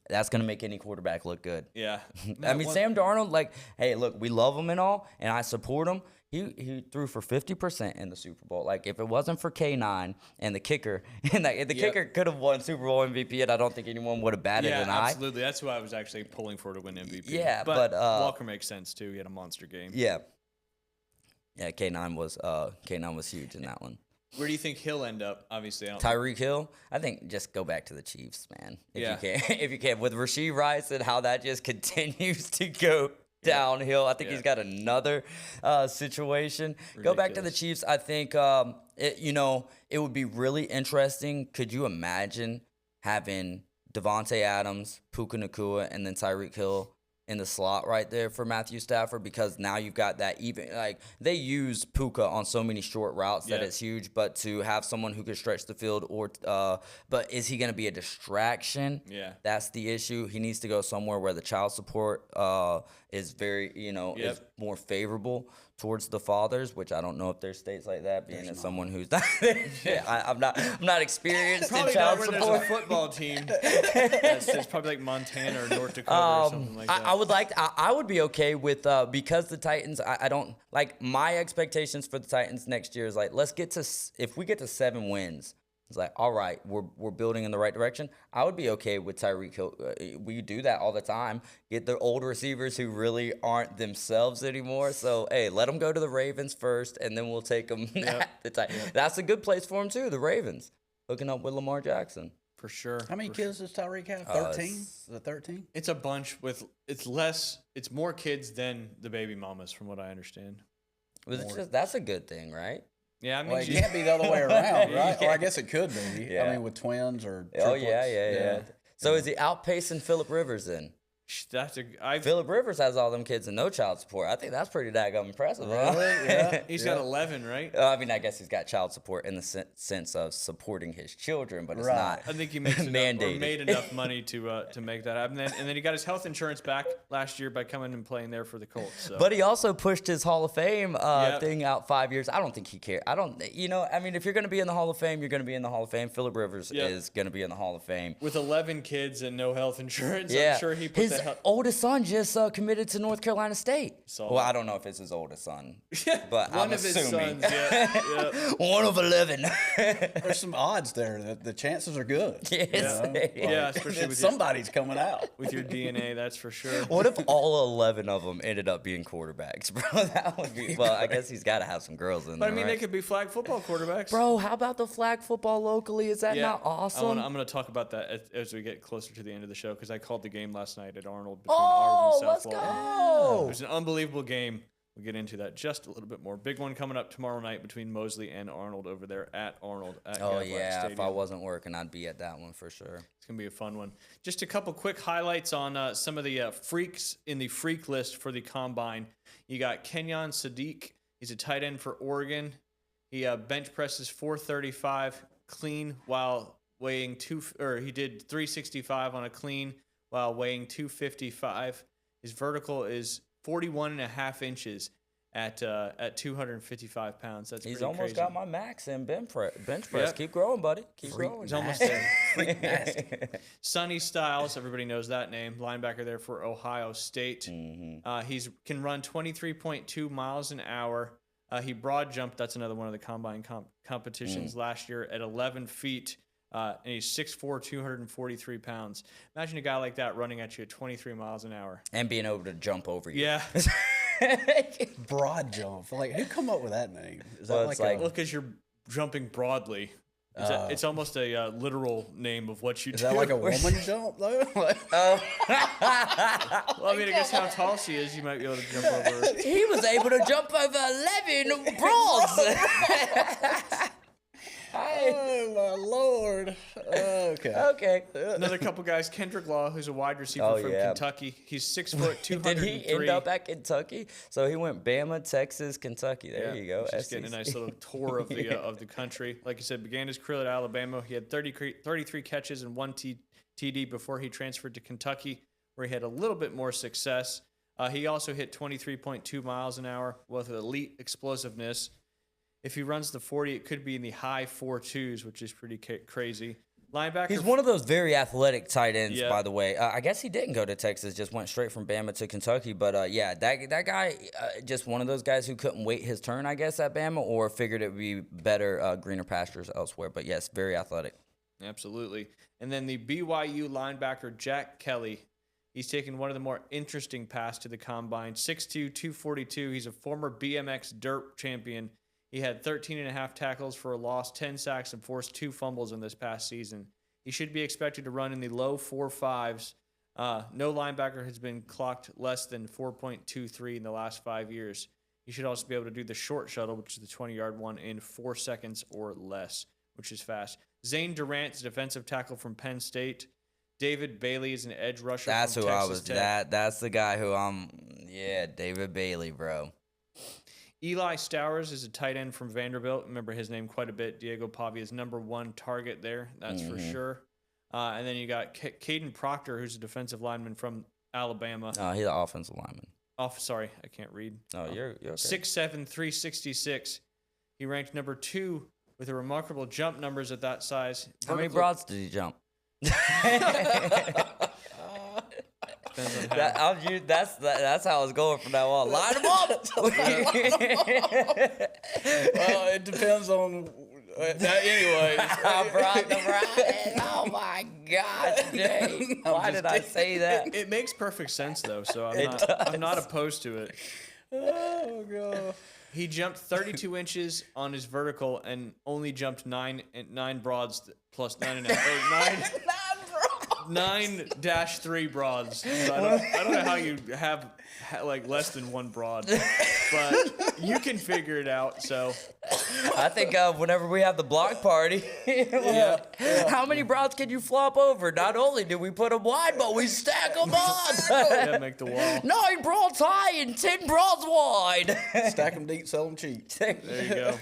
That's going to make any quarterback look good. Yeah. I mean, Sam Darnold, like, hey, look, we love him and all, and I support him. He threw for 50% in the Super Bowl. Like, if it wasn't for K9 and the kicker, and the kicker could have won Super Bowl MVP, and I don't think anyone would have batted an eye. Yeah, absolutely. That's who I was actually pulling for to win MVP. Yeah, but Walker makes sense, too. He had a monster game. Yeah. Yeah, K9 was huge in that one. Where do you think he'll end up? Obviously, Tyreek Hill. I think just go back to the Chiefs, man. If you can, if you can, with Rashee Rice and how that just continues to go downhill. I think he's got another situation. Ridiculous. Go back to the Chiefs. I think it would be really interesting. Could you imagine having Devontae Adams, Puka Nacua, and then Tyreek Hill in the slot right there for Matthew Stafford, because now you've got that even, like, they use Puka on so many short routes that it's huge, but to have someone who can stretch the field but is he going to be a distraction? Yeah. That's the issue. He needs to go somewhere where the child support is very, is more favorable towards the fathers, which I don't know if there's states like that, being as someone who's not I'm not experienced in child support. There's a football team. It's probably like Montana or North Dakota or something like that. I would be okay with because the Titans. I don't like my expectations for the Titans next year is like, if we get to 7 wins. It's like, all right, we're building in the right direction. I would be okay with Tyreek Hill. We do that all the time. Get the old receivers who really aren't themselves anymore. So, hey, let them go to the Ravens first, and then we'll take them the Titans. That's a good place for them, too, the Ravens. Hooking up with Lamar Jackson. For sure. How many kids does Tyreek have? 13? Is it 13? It's a bunch it's more kids than the baby mamas, from what I understand. That's a good thing, right? Yeah, I mean, it can't be the other way around, right? Or I guess it could be. Yeah. I mean, with twins or triplets. Oh, yeah. So is he outpacing Phillip Rivers then? Phillip Rivers has all them kids and no child support. I think that's pretty daggone impressive. Huh? Yeah. He's got 11, right? I mean, I guess he's got child support in the sense of supporting his children, but it's not. I think he makes mandated. made enough money to make that happen. And then he got his health insurance back last year by coming and playing there for the Colts. So. But he also pushed his Hall of Fame thing out 5 years. I don't think he cared. I mean, if you're going to be in the Hall of Fame, you're going to be in the Hall of Fame. Phillip Rivers is going to be in the Hall of Fame. With 11 kids and no health insurance, Yeah. I'm sure he put his oldest son just committed to North Carolina State. Well, I don't know if it's his oldest son, but one I'm of assuming. his sons, One of 11. There's some odds there. The chances are good. Yes. Yeah, especially with somebody's coming out. with your DNA, that's for sure. What if all 11 of them ended up being quarterbacks, bro? That would be. Well, I guess he's got to have some girls in But there. I mean, right? they could be flag football quarterbacks. Bro, how about the flag football locally? Is that not awesome? I'm going to talk about that as we get closer to the end of the show because I called the game last night at Arnold between Arnold and South Florida. Go! It was an unbelievable game. We'll get into that just a little bit more. Big one coming up tomorrow night between Mosley and Arnold over there at Arnold. At Oh, Gap yeah. Stadium. If I wasn't working, I'd be at that one for sure. It's going to be a fun one. Just a couple quick highlights on some of the freaks in the freak list for the Combine. You got Kenyon Sadiq. He's a tight end for Oregon. He bench presses 435 clean while weighing he did 365 on a clean while weighing 255. His vertical is 41.5 inches at 255 pounds. That's He's pretty almost crazy. got my max in bench press. Yep. Keep growing, buddy. Keep growing. He's almost there. Sonny Styles, everybody knows that name. Linebacker there for Ohio State. He's can run 23.2 miles an hour. He broad jumped. That's another one of the combine competitions last year at 11 feet. And he's 6'4", 243 pounds. Imagine a guy like that running at you at 23 miles an hour. And being able to jump over you. Yeah. Broad jump. Like, who come up with that name? Is Well, that it's like, like- Well, because you're jumping broadly. It's almost a literal name of what you do. is that like a woman jump though? Like, Well, I mean, I guess how tall she is, you might be able to jump over her. He was able to jump over 11 broads. oh my lord. Okay. Okay. Another couple guys, Kendrick Law, who's a wide receiver from Kentucky. He's 6 foot, 203. Did he end up at Kentucky? So he went Bama, Texas, Kentucky. There you go. Just getting a nice little tour of the country. Like you said, began his career at Alabama. He had 33 catches and 1 TD before he transferred to Kentucky, where he had a little bit more success. He also hit 23.2 miles an hour with elite explosiveness. If he runs the 40, it could be in the high 4.2s, which is pretty crazy. Linebacker. He's one of those very athletic tight ends, Yeah. by the way. I guess he didn't go to Texas, just went straight from Bama to Kentucky. But yeah, that guy, just one of those guys who couldn't wait his turn, I guess, at Bama, or figured it would be better, greener pastures elsewhere. But yes, very athletic. Absolutely. And then the BYU linebacker, Jack Kelly. He's taken one of the more interesting paths to the combine. 6'2", 242. He's a former BMX dirt champion. He had 13.5 tackles for a loss, 10 sacks, and forced 2 fumbles in this past season. He should be expected to run in the low 4.5s. No linebacker has been clocked less than 4.23 in the last 5 years. He should also be able to do the short shuttle, which is the 20-yard one, in 4 seconds or less, which is fast. Zane Durant is a defensive tackle from Penn State. David Bailey is an edge rusher That's from who Texas I was. Tech. That's the guy who Yeah, David Bailey, bro. Eli Stowers is a tight end from Vanderbilt. Remember his name quite a bit. Diego Pavia's #1 target there. That's for sure. And then you got Caden Proctor, who's a defensive lineman from Alabama. He's an offensive lineman. Sorry, I can't read. Oh, you're okay. 6'7", 366. He ranked -- 2 with a remarkable jump numbers at that size. How many Vertical- broads did he jump? Depends on how. That's how it's going from now on. Line them up. well, it depends on. Anyway, I brought the ride. Oh my gosh, Jay. Why did I say that? It makes perfect sense though, so I'm not opposed to it. oh god. He jumped 32 inches on his vertical and only jumped nine broads plus 9.5. 9-3 broads. So I don't know how you have like less than one broad, but you can figure it out. So I think whenever we have the block party, how many broads can you flop over? Not only do we put them wide, but we stack them up. yeah, make the wall. 9 broads high and 10 broads wide. Stack them deep, sell them cheap. There you go.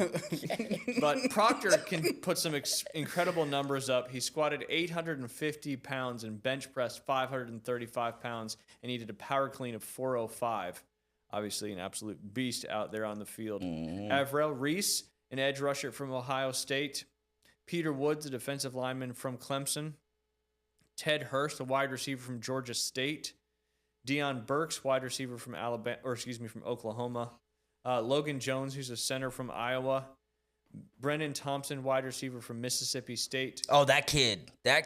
But Proctor can put some incredible numbers up. He squatted 850 pounds and bench pressed 535 pounds, and he did a power clean of 405. Obviously, an absolute beast out there on the field. Avril Reese, an edge rusher from Ohio State. Peter Woods, a defensive lineman from Clemson. Ted Hurst, a wide receiver from Georgia State. Deion Burks, wide receiver from from Oklahoma. Logan Jones, who's a center from Iowa. Brennan Thompson, wide receiver from Mississippi State. Oh, that kid. I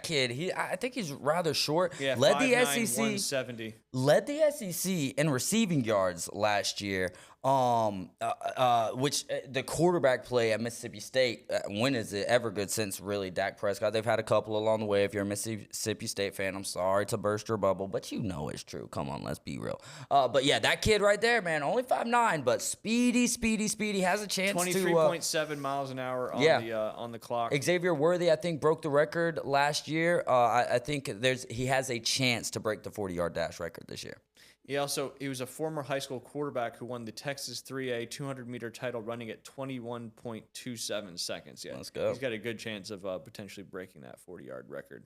think he's rather short. Yeah, led 5'9", the SEC. 170. Led the SEC in receiving yards last year. Which the quarterback play at Mississippi State, when is it ever good since really Dak Prescott? They've had a couple along the way. If you're a Mississippi State fan, I'm sorry to burst your bubble, but you know it's true. Come on, let's be real. But yeah, that kid right there, man, only 5'9", but speedy, has a chance to 23.7 miles an hour on the clock. Xavier Worthy, I think, broke the record last year. I think he has a chance to break the 40-yard dash record this year. He was a former high school quarterback who won the Texas 3A 200-meter title running at 21.27 seconds. Yeah, let's go. He's got a good chance of potentially breaking that 40-yard record.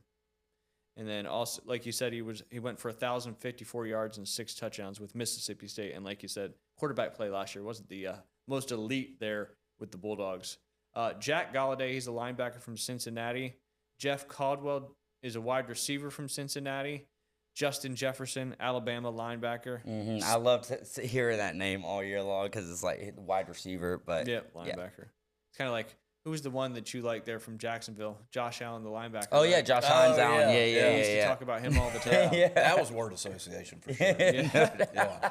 And then also, like you said, he went for 1,054 yards and 6 touchdowns with Mississippi State. And like you said, quarterback play last year wasn't the most elite there with the Bulldogs. Jack Galladay, he's a linebacker from Cincinnati. Jeff Caldwell is a wide receiver from Cincinnati. Justin Jefferson, Alabama linebacker. I love to hear that name all year long because it's like wide receiver, but yeah, linebacker. Yeah. It's kind of like, who was the one that you like there from Jacksonville? Josh Allen, the linebacker. Oh, right? Yeah, Josh Allen. Yeah. We used to talk about him all the time. Yeah. That was word association for sure. Yeah.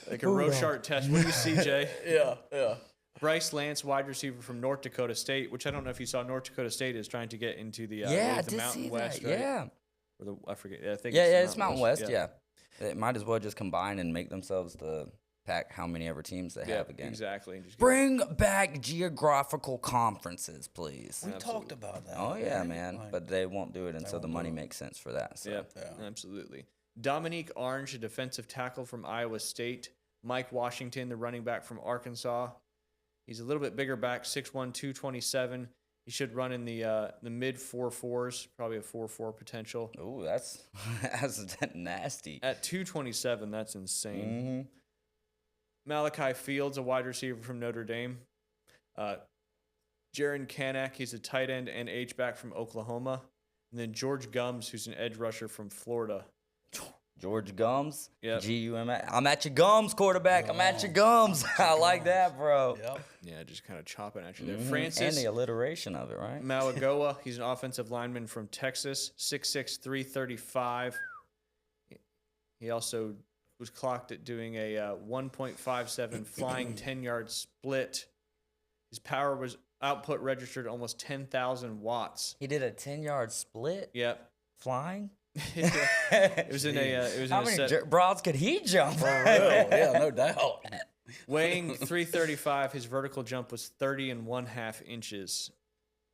Like a Rorschach test. What do you see, Jay? Yeah. Bryce Lance, wide receiver from North Dakota State, which I don't know if you saw. North Dakota State is trying to get into the Mountain West, right? Yeah. Or I forget. I think it's Mountain West. Yeah. They might as well just combine and make themselves the pack how many ever teams they have again. Exactly. Bring back geographical conferences, please. We talked about that. Oh yeah, man. But they won't do it until the money makes sense for that. So. Yeah, absolutely. Dominique Orange, a defensive tackle from Iowa State. Mike Washington, the running back from Arkansas. He's a little bit bigger back, 6'1", 227. He should run in the mid 4.4s, probably a 4.4 potential. Ooh, that's nasty. At 227, that's insane. Malachi Fields, a wide receiver from Notre Dame. Jaron Kanak, he's a tight end and H-back from Oklahoma. And then George Gums, who's an edge rusher from Florida. George Gums, yep. G-U-M-S. I'm at your gums, quarterback. I'm at your gums. I like that, bro. Yep. Yeah, just kind of chopping at you there. Francis. And the alliteration of it, right? Mauigoa, he's an offensive lineman from Texas, 6'6", 335. He also was clocked at doing a 1.57 flying 10-yard split. His power was output registered almost 10,000 watts. He did a 10-yard split? Yep. Flying? It was in a How many broads could he jump? For real, yeah, no doubt. Weighing 335, his vertical jump was 30.5 inches.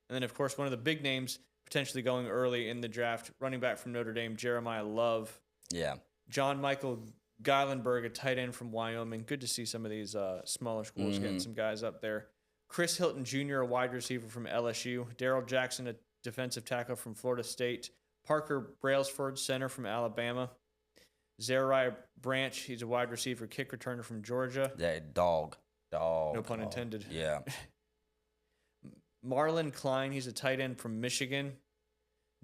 And then, of course, one of the big names potentially going early in the draft, running back from Notre Dame, Jeremiah Love. Yeah. John Michael Geilenberg, a tight end from Wyoming. Good to see some of these smaller schools getting some guys up there. Chris Hilton Jr., a wide receiver from LSU. Darrell Jackson, a defensive tackle from Florida State. Parker Brailsford, center from Alabama. Zariah Branch, he's a wide receiver, kick returner from Georgia. Yeah, dog. No pun intended. Yeah. Marlon Klein, he's a tight end from Michigan.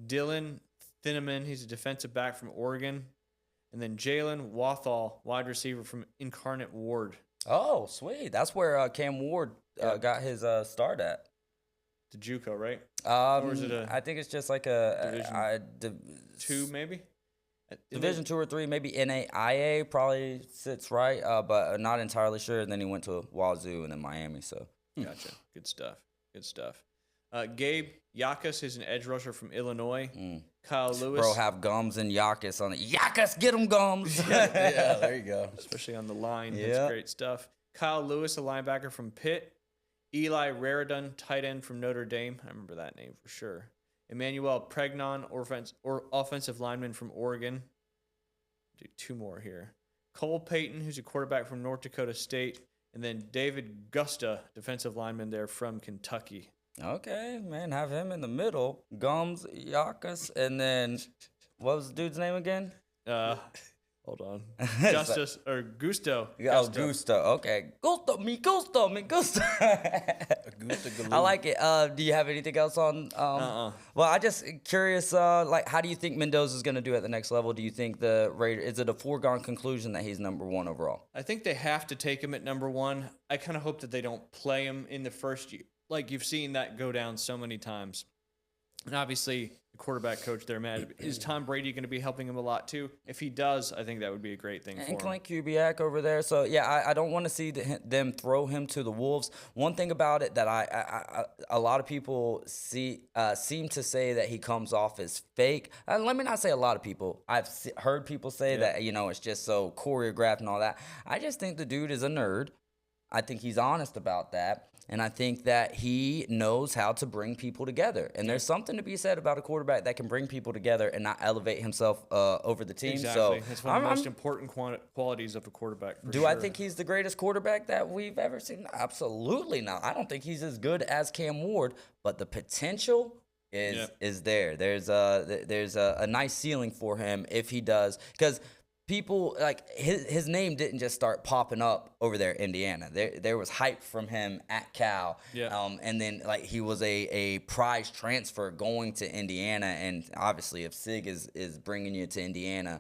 Dylan Thinneman, he's a defensive back from Oregon. And then Jalen Wathall, wide receiver from Incarnate Ward. Oh, sweet. That's where Cam Ward got his start at. The JUCO, right? Or is it I think it's just like a Division 2, maybe? Division 2 or 3, maybe NAIA probably sits right, but not entirely sure. And then he went to Wazoo and then Miami. So gotcha. Good stuff. Gabe Yakas is an edge rusher from Illinois. Kyle Lewis. Bro, have Gums and Yakas on it. Yakas, get him Gums. Yeah, there you go. Especially on the line. Yeah. That's great stuff. Kyle Lewis, a linebacker from Pitt. Eli Raridon, tight end from Notre Dame. I remember that name for sure. Emmanuel Pregnon, offensive lineman from Oregon. Do 2 more here. Cole Payton, who's a quarterback from North Dakota State. And then David Gusta, defensive lineman there from Kentucky. Okay, man, have him in the middle. Gums, Yakas, and then what was the dude's name again? Hold on. Justice or Gusto. Oh, Gusto. Okay. Gusto. I like it. Do you have anything else on? Well, I just curious, like, how do you think Mendoza's going to do at the next level? Do you think the Raiders, is it a foregone conclusion that he's number 1 overall? I think they have to take him at number 1. I kind of hope that they don't play him in the first year. Like, you've seen that go down so many times. And obviously, the quarterback coach there, Matt, is Tom Brady going to be helping him a lot too? If he does, I think that would be a great thing for him. And Clint Kubiak over there. So, yeah, I don't want to see them throw him to the Wolves. One thing about it that a lot of people seem to say that he comes off as fake. Let me not say a lot of people. I've heard people say that, it's just so choreographed and all that. I just think the dude is a nerd. I think he's honest about that. And I think that he knows how to bring people together. And there's something to be said about a quarterback that can bring people together and not elevate himself over the team. Exactly. So that's one of the most important qualities of a quarterback. Do I think he's the greatest quarterback that we've ever seen? Absolutely not. I don't think he's as good as Cam Ward, but the potential is there. There's a nice ceiling for him if he does. Because people, like, his name didn't just start popping up over there in Indiana. There was hype from him at Cal. Yeah. And then, like, he was a prize transfer going to Indiana. And obviously, if Sig is bringing you to Indiana,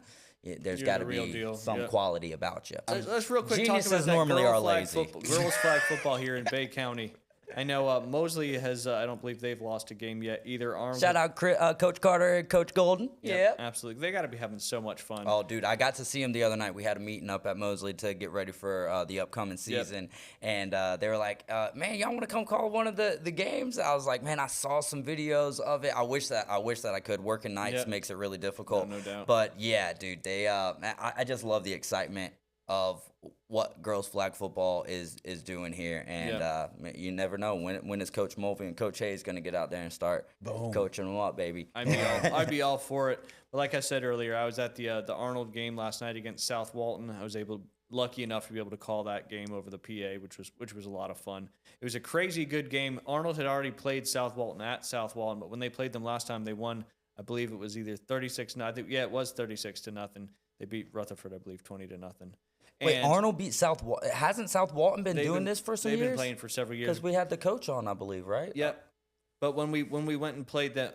there's got to be some quality about you. Let's real quick Geniuses talk about normally that are lazy. girls flag football here in Bay County. I know Mosley has, I don't believe they've lost a game yet either. Shout out Coach Carter and Coach Golden. Yeah. Absolutely. They got to be having so much fun. Oh, dude, I got to see him the other night. We had a meeting up at Mosley to get ready for the upcoming season. And they were like, man, y'all want to come call one of the games? I was like, man, I saw some videos of it. I wish that I could. Working nights makes it really difficult. No doubt. But, yeah, dude, I just love the excitement of what girls flag football is doing here, and you never know when is Coach Mulvey and Coach Hayes going to get out there and start coaching them up, baby. I'd be all for it. But like I said earlier, I was at the Arnold game last night against South Walton. I was lucky enough to be able to call that game over the PA, which was a lot of fun. It was a crazy good game. Arnold had already played South Walton at South Walton, but when they played them last time, they won. I believe it was either 36-0. Yeah, it was 36-0. They beat Rutherford, I believe, 20-0. Wait, Arnold beat South Walton. Hasn't South Walton been doing this for some years? They've been playing for several years. Because we had the coach on, I believe, right? Yep. But when we went and played them,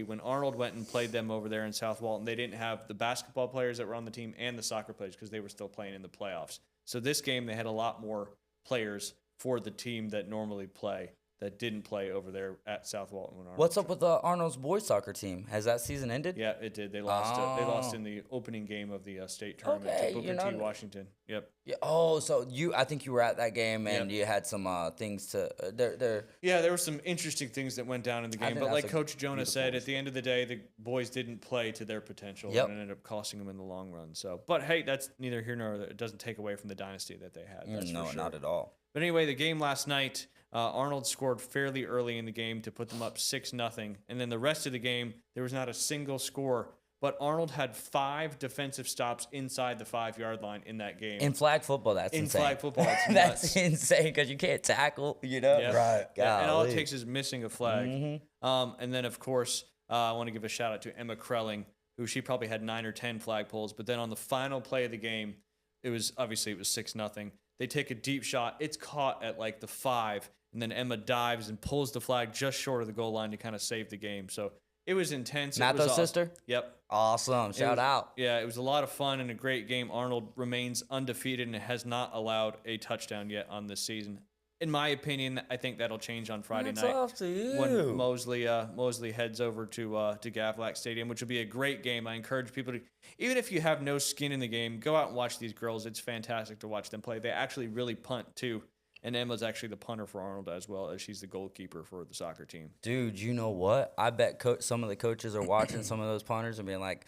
when Arnold went and played them over there in South Walton, they didn't have the basketball players that were on the team and the soccer players because they were still playing in the playoffs. So this game, they had a lot more players for the team that normally play that didn't play over there at South Walton. When What's up with Arnold's boys soccer team? Has that season ended? Yeah, it did. They lost. They lost in the opening game of the state tournament to Booker T. Washington. Yep. Yeah. Oh, so I think you were at that game and you had some things to. Yeah, there were some interesting things that went down in the game, but like Coach Jonah said, at the end of the day, the boys didn't play to their potential, and it ended up costing them in the long run. So, but hey, that's neither here nor there. It doesn't take away from the dynasty that they had. That's no, for sure. Not at all. But anyway, the game last night. Arnold scored fairly early in the game to put them up 6-0. And then the rest of the game, there was not a single score. But Arnold had 5 defensive stops inside the 5-yard line in that game. In flag football, that's insane. In flag football, it's nuts. That's insane because you can't tackle, Yeah. Right. And all it takes is missing a flag. And then, of course, I want to give a shout-out to Emma Krelling, who she probably had 9 or 10 flag pulls. But then on the final play of the game, it was 6-0. They take a deep shot. It's caught at like the 5. And then Emma dives and pulls the flag just short of the goal line to kind of save the game. So it was intense. Matho's sister? Yep. Awesome. Shout out. Yeah, it was a lot of fun and a great game. Arnold remains undefeated and has not allowed a touchdown yet on this season. In my opinion, I think that'll change on Friday night. Off to you. When Mosley heads over to Gavlax Stadium, which will be a great game. I encourage people to, even if you have no skin in the game, go out and watch these girls. It's fantastic to watch them play. They actually really punt too. And Emma's actually the punter for Arnold as well as she's the goalkeeper for the soccer team. Dude, you know what? I bet some of the coaches are watching some of those punters and being like,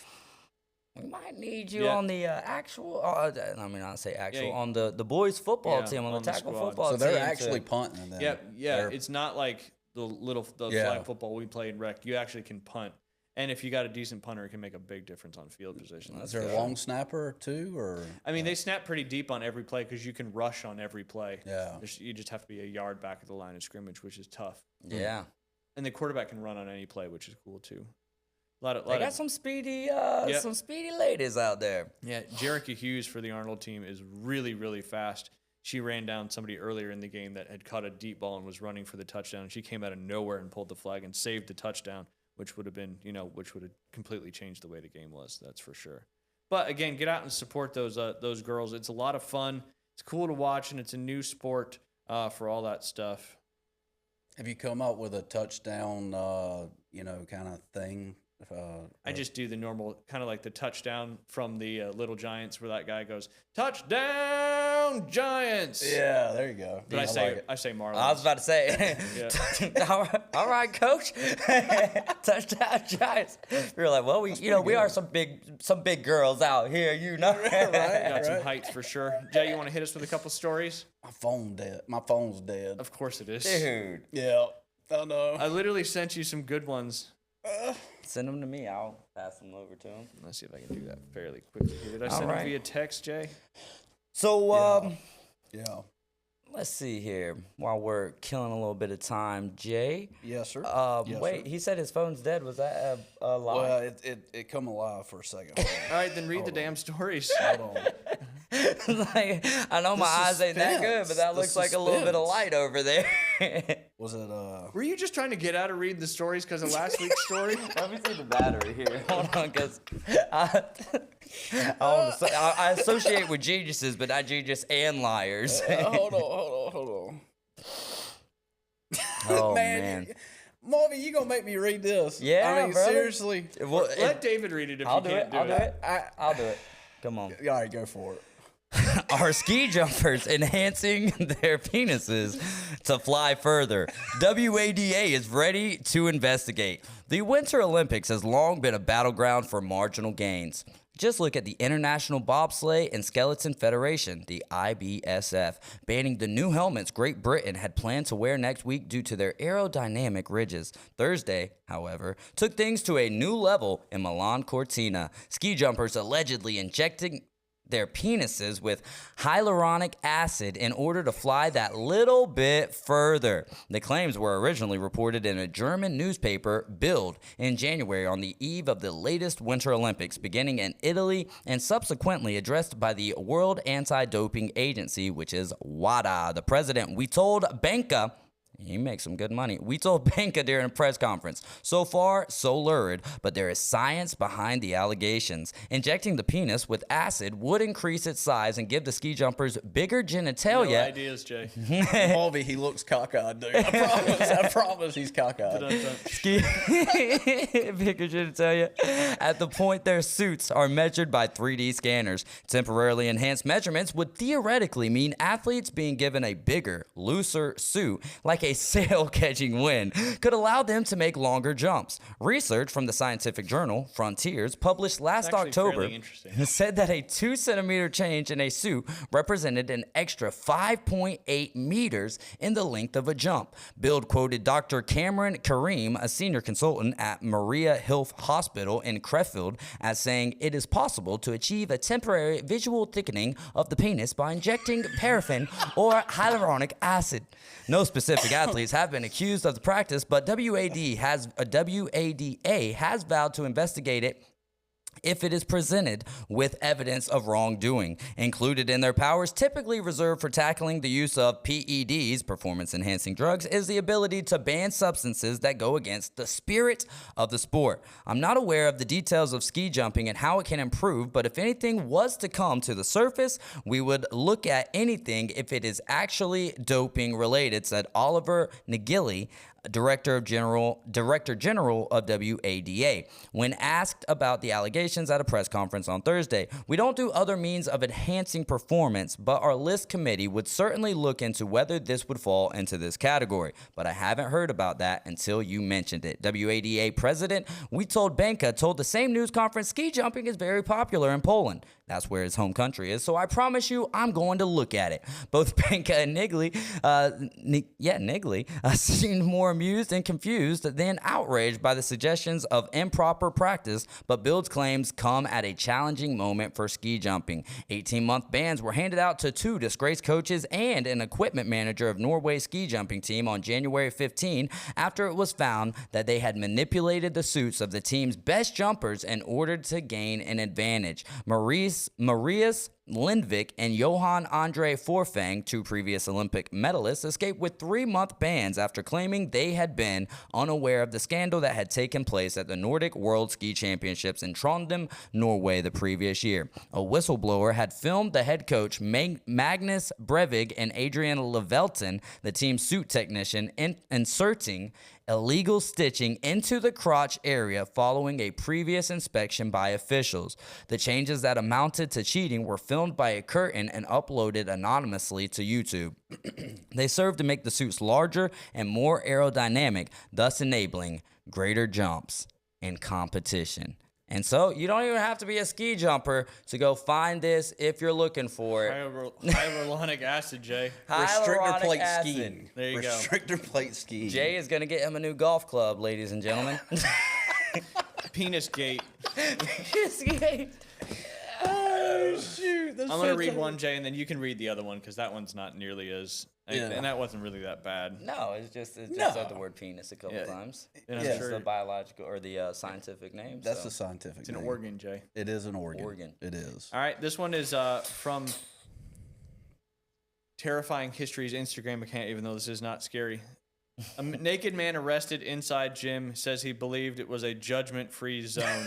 we might need you on the actual, I mean, not say actual, on the boys football team, on the tackle football team. So they're actually punting then. Yeah. It's not like the flag football we played rec. You actually can punt. And if you got a decent punter, it can make a big difference on field position. Is there a long snapper too, or? I mean, they snap pretty deep on every play because you can rush on every play. Yeah. You just have to be a yard back of the line of scrimmage, which is tough. Yeah. And the quarterback can run on any play, which is cool too. They got some speedy ladies out there. Yeah, Jerica Hughes for the Arnold team is really, really fast. She ran down somebody earlier in the game that had caught a deep ball and was running for the touchdown. She came out of nowhere and pulled the flag and saved the touchdown, which would have been, which would have completely changed the way the game was. That's for sure. But again, get out and support those girls. It's a lot of fun. It's cool to watch, and it's a new sport for all that stuff. Have you come up with a touchdown, kind of thing? I just do the normal, kind of like the touchdown from the Little Giants, where that guy goes, "Touchdown, Giants!" Yeah, there you go. But I say Marlins. I was about to say, all right, coach, touchdown, Giants. We were like, well, we are some big girls out here, right? Got some heights for sure. Jay, you want to hit us with a couple stories? My phone's dead. Of course it is, dude. Yeah, I know. I literally sent you some good ones. Send them to me. I'll pass them over to him. Let's see if I can do that fairly quickly. Did I send them via text, Jay? So, yeah. Let's see here. While we're killing a little bit of time, Jay. Yes, sir. Wait, he said his phone's dead. Was that a lie? Well, it come alive for a second. All right, then read the damn stories. Hold on. Like, I know my eyes ain't that good, but that looks like a little bit of light over there. Was it Were you just trying to get out of reading the stories because of last week's story? Let me see the battery here. Hold on, because I associate with geniuses, but not genius and liars. Hold on. Oh, man. Marvin, you gonna make me read this? Yeah, I mean, brother. seriously. Well, let David read it if you can't do it. I'll do it. Come on. All right, go for it. Are ski jumpers enhancing their penises to fly further? WADA is ready to investigate. The Winter Olympics has long been a battleground for marginal gains. Just look at the International Bobsleigh and Skeleton Federation, the IBSF, banning the new helmets Great Britain had planned to wear next week due to their aerodynamic ridges. Thursday, however, took things to a new level in Milan Cortina. Ski jumpers allegedly injecting their penises with hyaluronic acid in order to fly that little bit further. The claims were originally reported in a German newspaper, Bild, in January on the eve of the latest Winter Olympics, beginning in Italy and subsequently addressed by the World Anti-Doping Agency, which is WADA. The president, we told Banca, he makes some good money. We told Banca during a press conference. So far, so lurid, but there is science behind the allegations. Injecting the penis with acid would increase its size and give the ski jumpers bigger genitalia. No ideas, Jay. Harvey, he looks cockeyed, dude. I promise he's cockeyed. Bigger genitalia. At the point their suits are measured by 3D scanners. Temporarily enhanced measurements would theoretically mean athletes being given a bigger, looser suit, like a sail catching wind, could allow them to make longer jumps. Research from the scientific journal Frontiers, published last October, said that a 2 centimeter change in a suit represented an extra 5.8 meters in the length of a jump. Bild quoted Dr. Cameron Kareem, a senior consultant at Maria Hilf Hospital in Crefeld, as saying it is possible to achieve a temporary visual thickening of the penis by injecting paraffin or hyaluronic acid. No specific athletes have been accused of the practice, but WADA has vowed to investigate it if it is presented with evidence of wrongdoing. Included in their powers, typically reserved for tackling the use of PEDs, performance-enhancing drugs, is the ability to ban substances that go against the spirit of the sport. I'm not aware of the details of ski jumping and how it can improve, but if anything was to come to the surface, we would look at anything if it is actually doping related, said Oliver Nagili, Director General of WADA, when asked about the allegations at a press conference on Thursday. We don't do other means of enhancing performance, but our list committee would certainly look into whether this would fall into this category. But I haven't heard about that until you mentioned it. WADA president Witold Benka told the same news conference ski jumping is very popular in Poland. That's where his home country is, so I promise you I'm going to look at it. Both Benka and Nigley seemed more amused and confused than outraged by the suggestions of improper practice, but Bill's claims come at a challenging moment for ski jumping. 18-month bans were handed out to 2 disgraced coaches and an equipment manager of Norway's ski jumping team on January 15 after it was found that they had manipulated the suits of the team's best jumpers in order to gain an advantage. Marius Lindvik and Johan Andre Forfang, 2 previous Olympic medalists, escaped with 3-month bans after claiming they had been unaware of the scandal that had taken place at the Nordic World Ski Championships in Trondheim, Norway the previous year. A whistleblower had filmed the head coach Magnus Brevig and Adrian Levelton, the team's suit technician, inserting illegal stitching into the crotch area following a previous inspection by officials. The changes that amounted to cheating were filmed by a curtain and uploaded anonymously to YouTube. They served to make the suits larger and more aerodynamic, thus enabling greater jumps in competition. And so you don't even have to be a ski jumper to go find this if you're looking for it. Hyaluronic acid, Jay. Restrictor plate acid. skiing. There you go. Restrictor plate skiing. Jay is going to get him a new golf club, ladies and gentlemen. Penis gate. Penis gate. Oh, shoot. I'm going to read one, Jay, and then you can read the other one because that one's not nearly as... Yeah. And that wasn't really that bad. No, it just said the word penis a couple times. Yeah, It's sure. the biological or the scientific name. That's the scientific It's an name. organ, Jay. It is an organ. Organ. It is. All right, this one is from Terrifying History's Instagram account, even though this is not scary. A naked man arrested inside gym says he believed it was a judgment-free zone.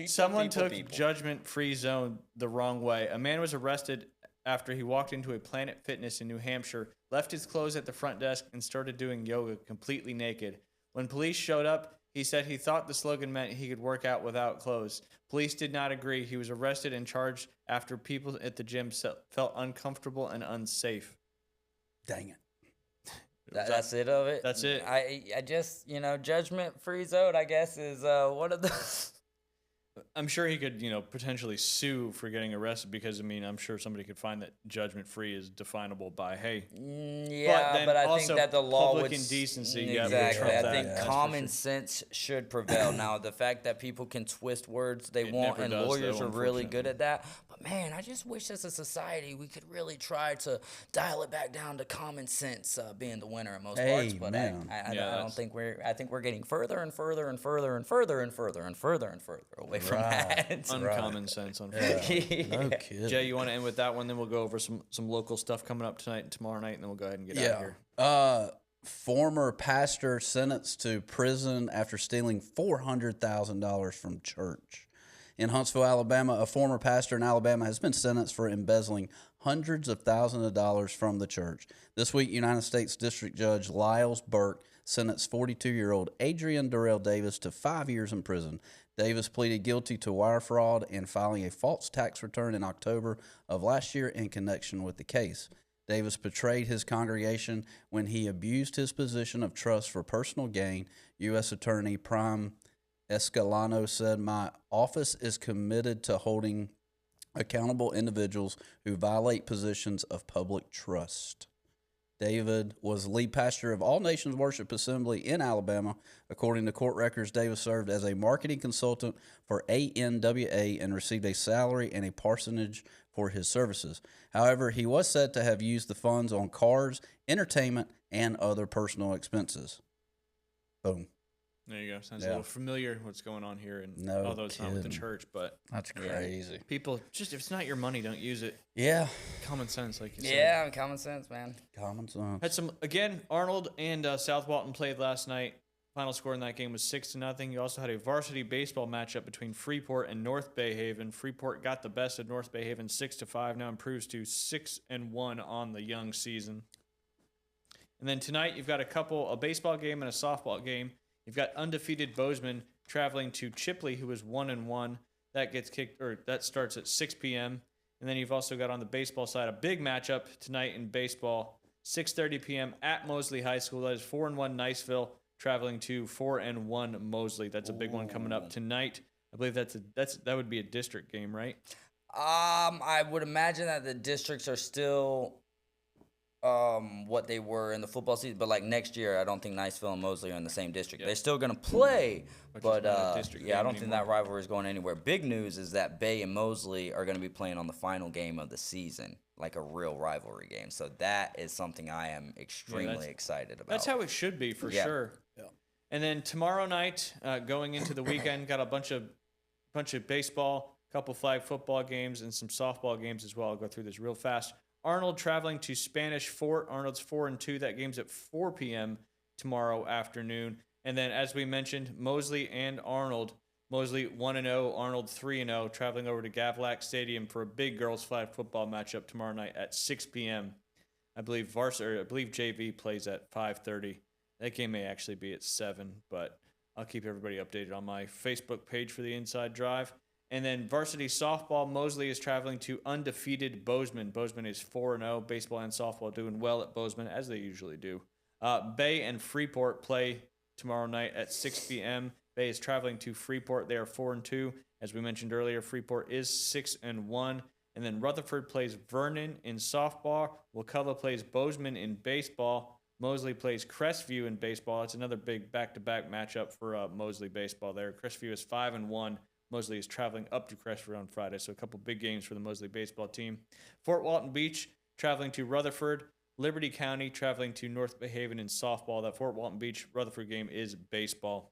Someone took judgment-free zone the wrong way. A man was arrested after he walked into a Planet Fitness in New Hampshire, left his clothes at the front desk, and started doing yoga completely naked. When police showed up, he said he thought the slogan meant he could work out without clothes. Police did not agree. He was arrested and charged after people at the gym felt uncomfortable and unsafe. Dang it. That's it of it? That's it. I just, judgment-free zone, I guess, is one of those... I'm sure he could, potentially sue for getting arrested because, I'm sure somebody could find that judgment-free is definable by, hey. Yeah, but I think that the law would... public indecency. Exactly. Yeah, I think common sense should prevail. Now, the fact that people can twist words they want and lawyers are really good at that. But, man, I just wish as a society we could really try to dial it back down to common sense being the winner in most parts. But I don't think I think we're getting further and further and further and further and further and further and further away from that. Uncommon sense, unfortunately. No kidding. Jay, you want to end with that one? Then we'll go over some local stuff coming up tonight and tomorrow night, and then we'll go ahead and get out of here. Former pastor sentenced to prison after stealing $400,000 from church. In Huntsville, Alabama, a former pastor in Alabama has been sentenced for embezzling hundreds of thousands of dollars from the church. This week, United States District Judge Lyles Burke sentenced 42-year-old Adrian Durrell Davis to 5 years in prison. Davis pleaded guilty to wire fraud and filing a false tax return in October of last year in connection with the case. Davis betrayed his congregation when he abused his position of trust for personal gain. U.S. Attorney Prime Escalano said, "My office is committed to holding accountable individuals who violate positions of public trust." David was lead pastor of All Nations Worship Assembly in Alabama. According to court records, Davis served as a marketing consultant for ANWA and received a salary and a parsonage for his services. However, he was said to have used the funds on cars, entertainment, and other personal expenses. Boom. There you go. Sounds a little familiar what's going on here. And No although it's not with the kidding. church, but That's crazy. people, just if it's not your money, don't use it. Yeah. Common sense, like you said. Yeah, common sense, man. Common sense. Had some, again, Arnold and South Walton played last night. Final score in that game was 6-0. You also had a varsity baseball matchup between Freeport and North Bay Haven. Freeport got the best of North Bay Haven 6-5, now improves to 6-1 on the young season. And then tonight you've got a baseball game and a softball game. You've got undefeated Bozeman traveling to Chipley, who is 1-1. That starts at 6 p.m. And then you've also got on the baseball side a big matchup tonight in baseball, 6:30 p.m. at Mosley High School. That is 4-1 Niceville traveling to 4-1 Mosley. That's a big one coming up tonight. I believe that would be a district game, right? I would imagine that the districts are still what they were in the football season, but like next year, I don't think Niceville and Mosley are in the same district. They're still gonna play, but I don't think that rivalry is going anywhere. Big news is that Bay and Mosley are gonna be playing on the final game of the season, like a real rivalry game. So that is something I am extremely excited about. That's how it should be for sure. Yeah. And then tomorrow night, going into the weekend, got a bunch of baseball, a couple flag football games, and some softball games as well. I'll go through this real fast. Arnold traveling to Spanish Fort. Arnold's 4-2. That game's at 4 p.m. tomorrow afternoon. And then, as we mentioned, Mosley and Arnold. Mosley 1-0, Arnold 3-0, traveling over to Gavlax Stadium for a big girls flag football matchup tomorrow night at 6 p.m. I believe JV plays at 5:30. That game may actually be at 7, but I'll keep everybody updated on my Facebook page for the Inside Drive. And then varsity softball, Mosley is traveling to undefeated Bozeman. Bozeman is 4-0. Baseball and softball doing well at Bozeman, as they usually do. Bay and Freeport play tomorrow night at 6 p.m. Bay is traveling to Freeport. They are 4-2. As we mentioned earlier, Freeport is 6-1. And then Rutherford plays Vernon in softball. Wakulla plays Bozeman in baseball. Mosley plays Crestview in baseball. It's another big back-to-back matchup for Mosley baseball there. Crestview is 5-1. Mosley is traveling up to Crestview on Friday, so a couple big games for the Mosley baseball team. Fort Walton Beach traveling to Rutherford. Liberty County traveling to North Bay Haven in softball. That Fort Walton Beach Rutherford game is baseball.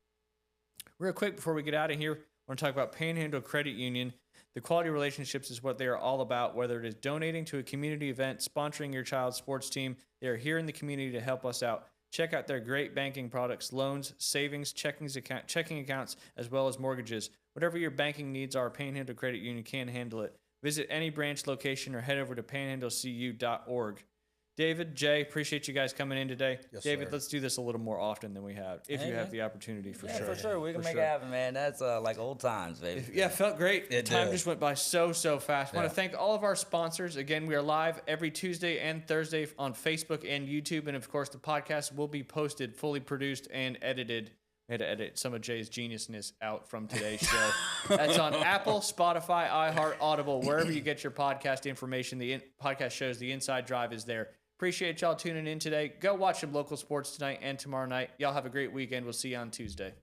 Real quick before we get out of here, I want to talk about Panhandle Credit Union. The quality relationships is what they are all about, whether it is donating to a community event, sponsoring your child's sports team. They are here in the community to help us out. Check out their great banking products, loans, savings, checking accounts, as well as mortgages. Whatever your banking needs are, Panhandle Credit Union can handle it. Visit any branch location or head over to panhandlecu.org. David, Jay, appreciate you guys coming in today. Yes, David, sir. let's do this a little more often than we have, if you have the opportunity, for sure. For sure. We can make it happen, man. That's like old times, baby. Yeah, felt great. Time just went by so fast. I want Yeah. to thank all of our sponsors. Again, we are live every Tuesday and Thursday on Facebook and YouTube. And, of course, the podcast will be posted, fully produced, and edited. We had to edit some of Jay's geniusness out from today's show. That's on Apple, Spotify, iHeart, Audible, wherever you get your podcast information. The podcast shows The Inside Drive is there. Appreciate y'all tuning in today. Go watch some local sports tonight and tomorrow night. Y'all have a great weekend. We'll see you on Tuesday.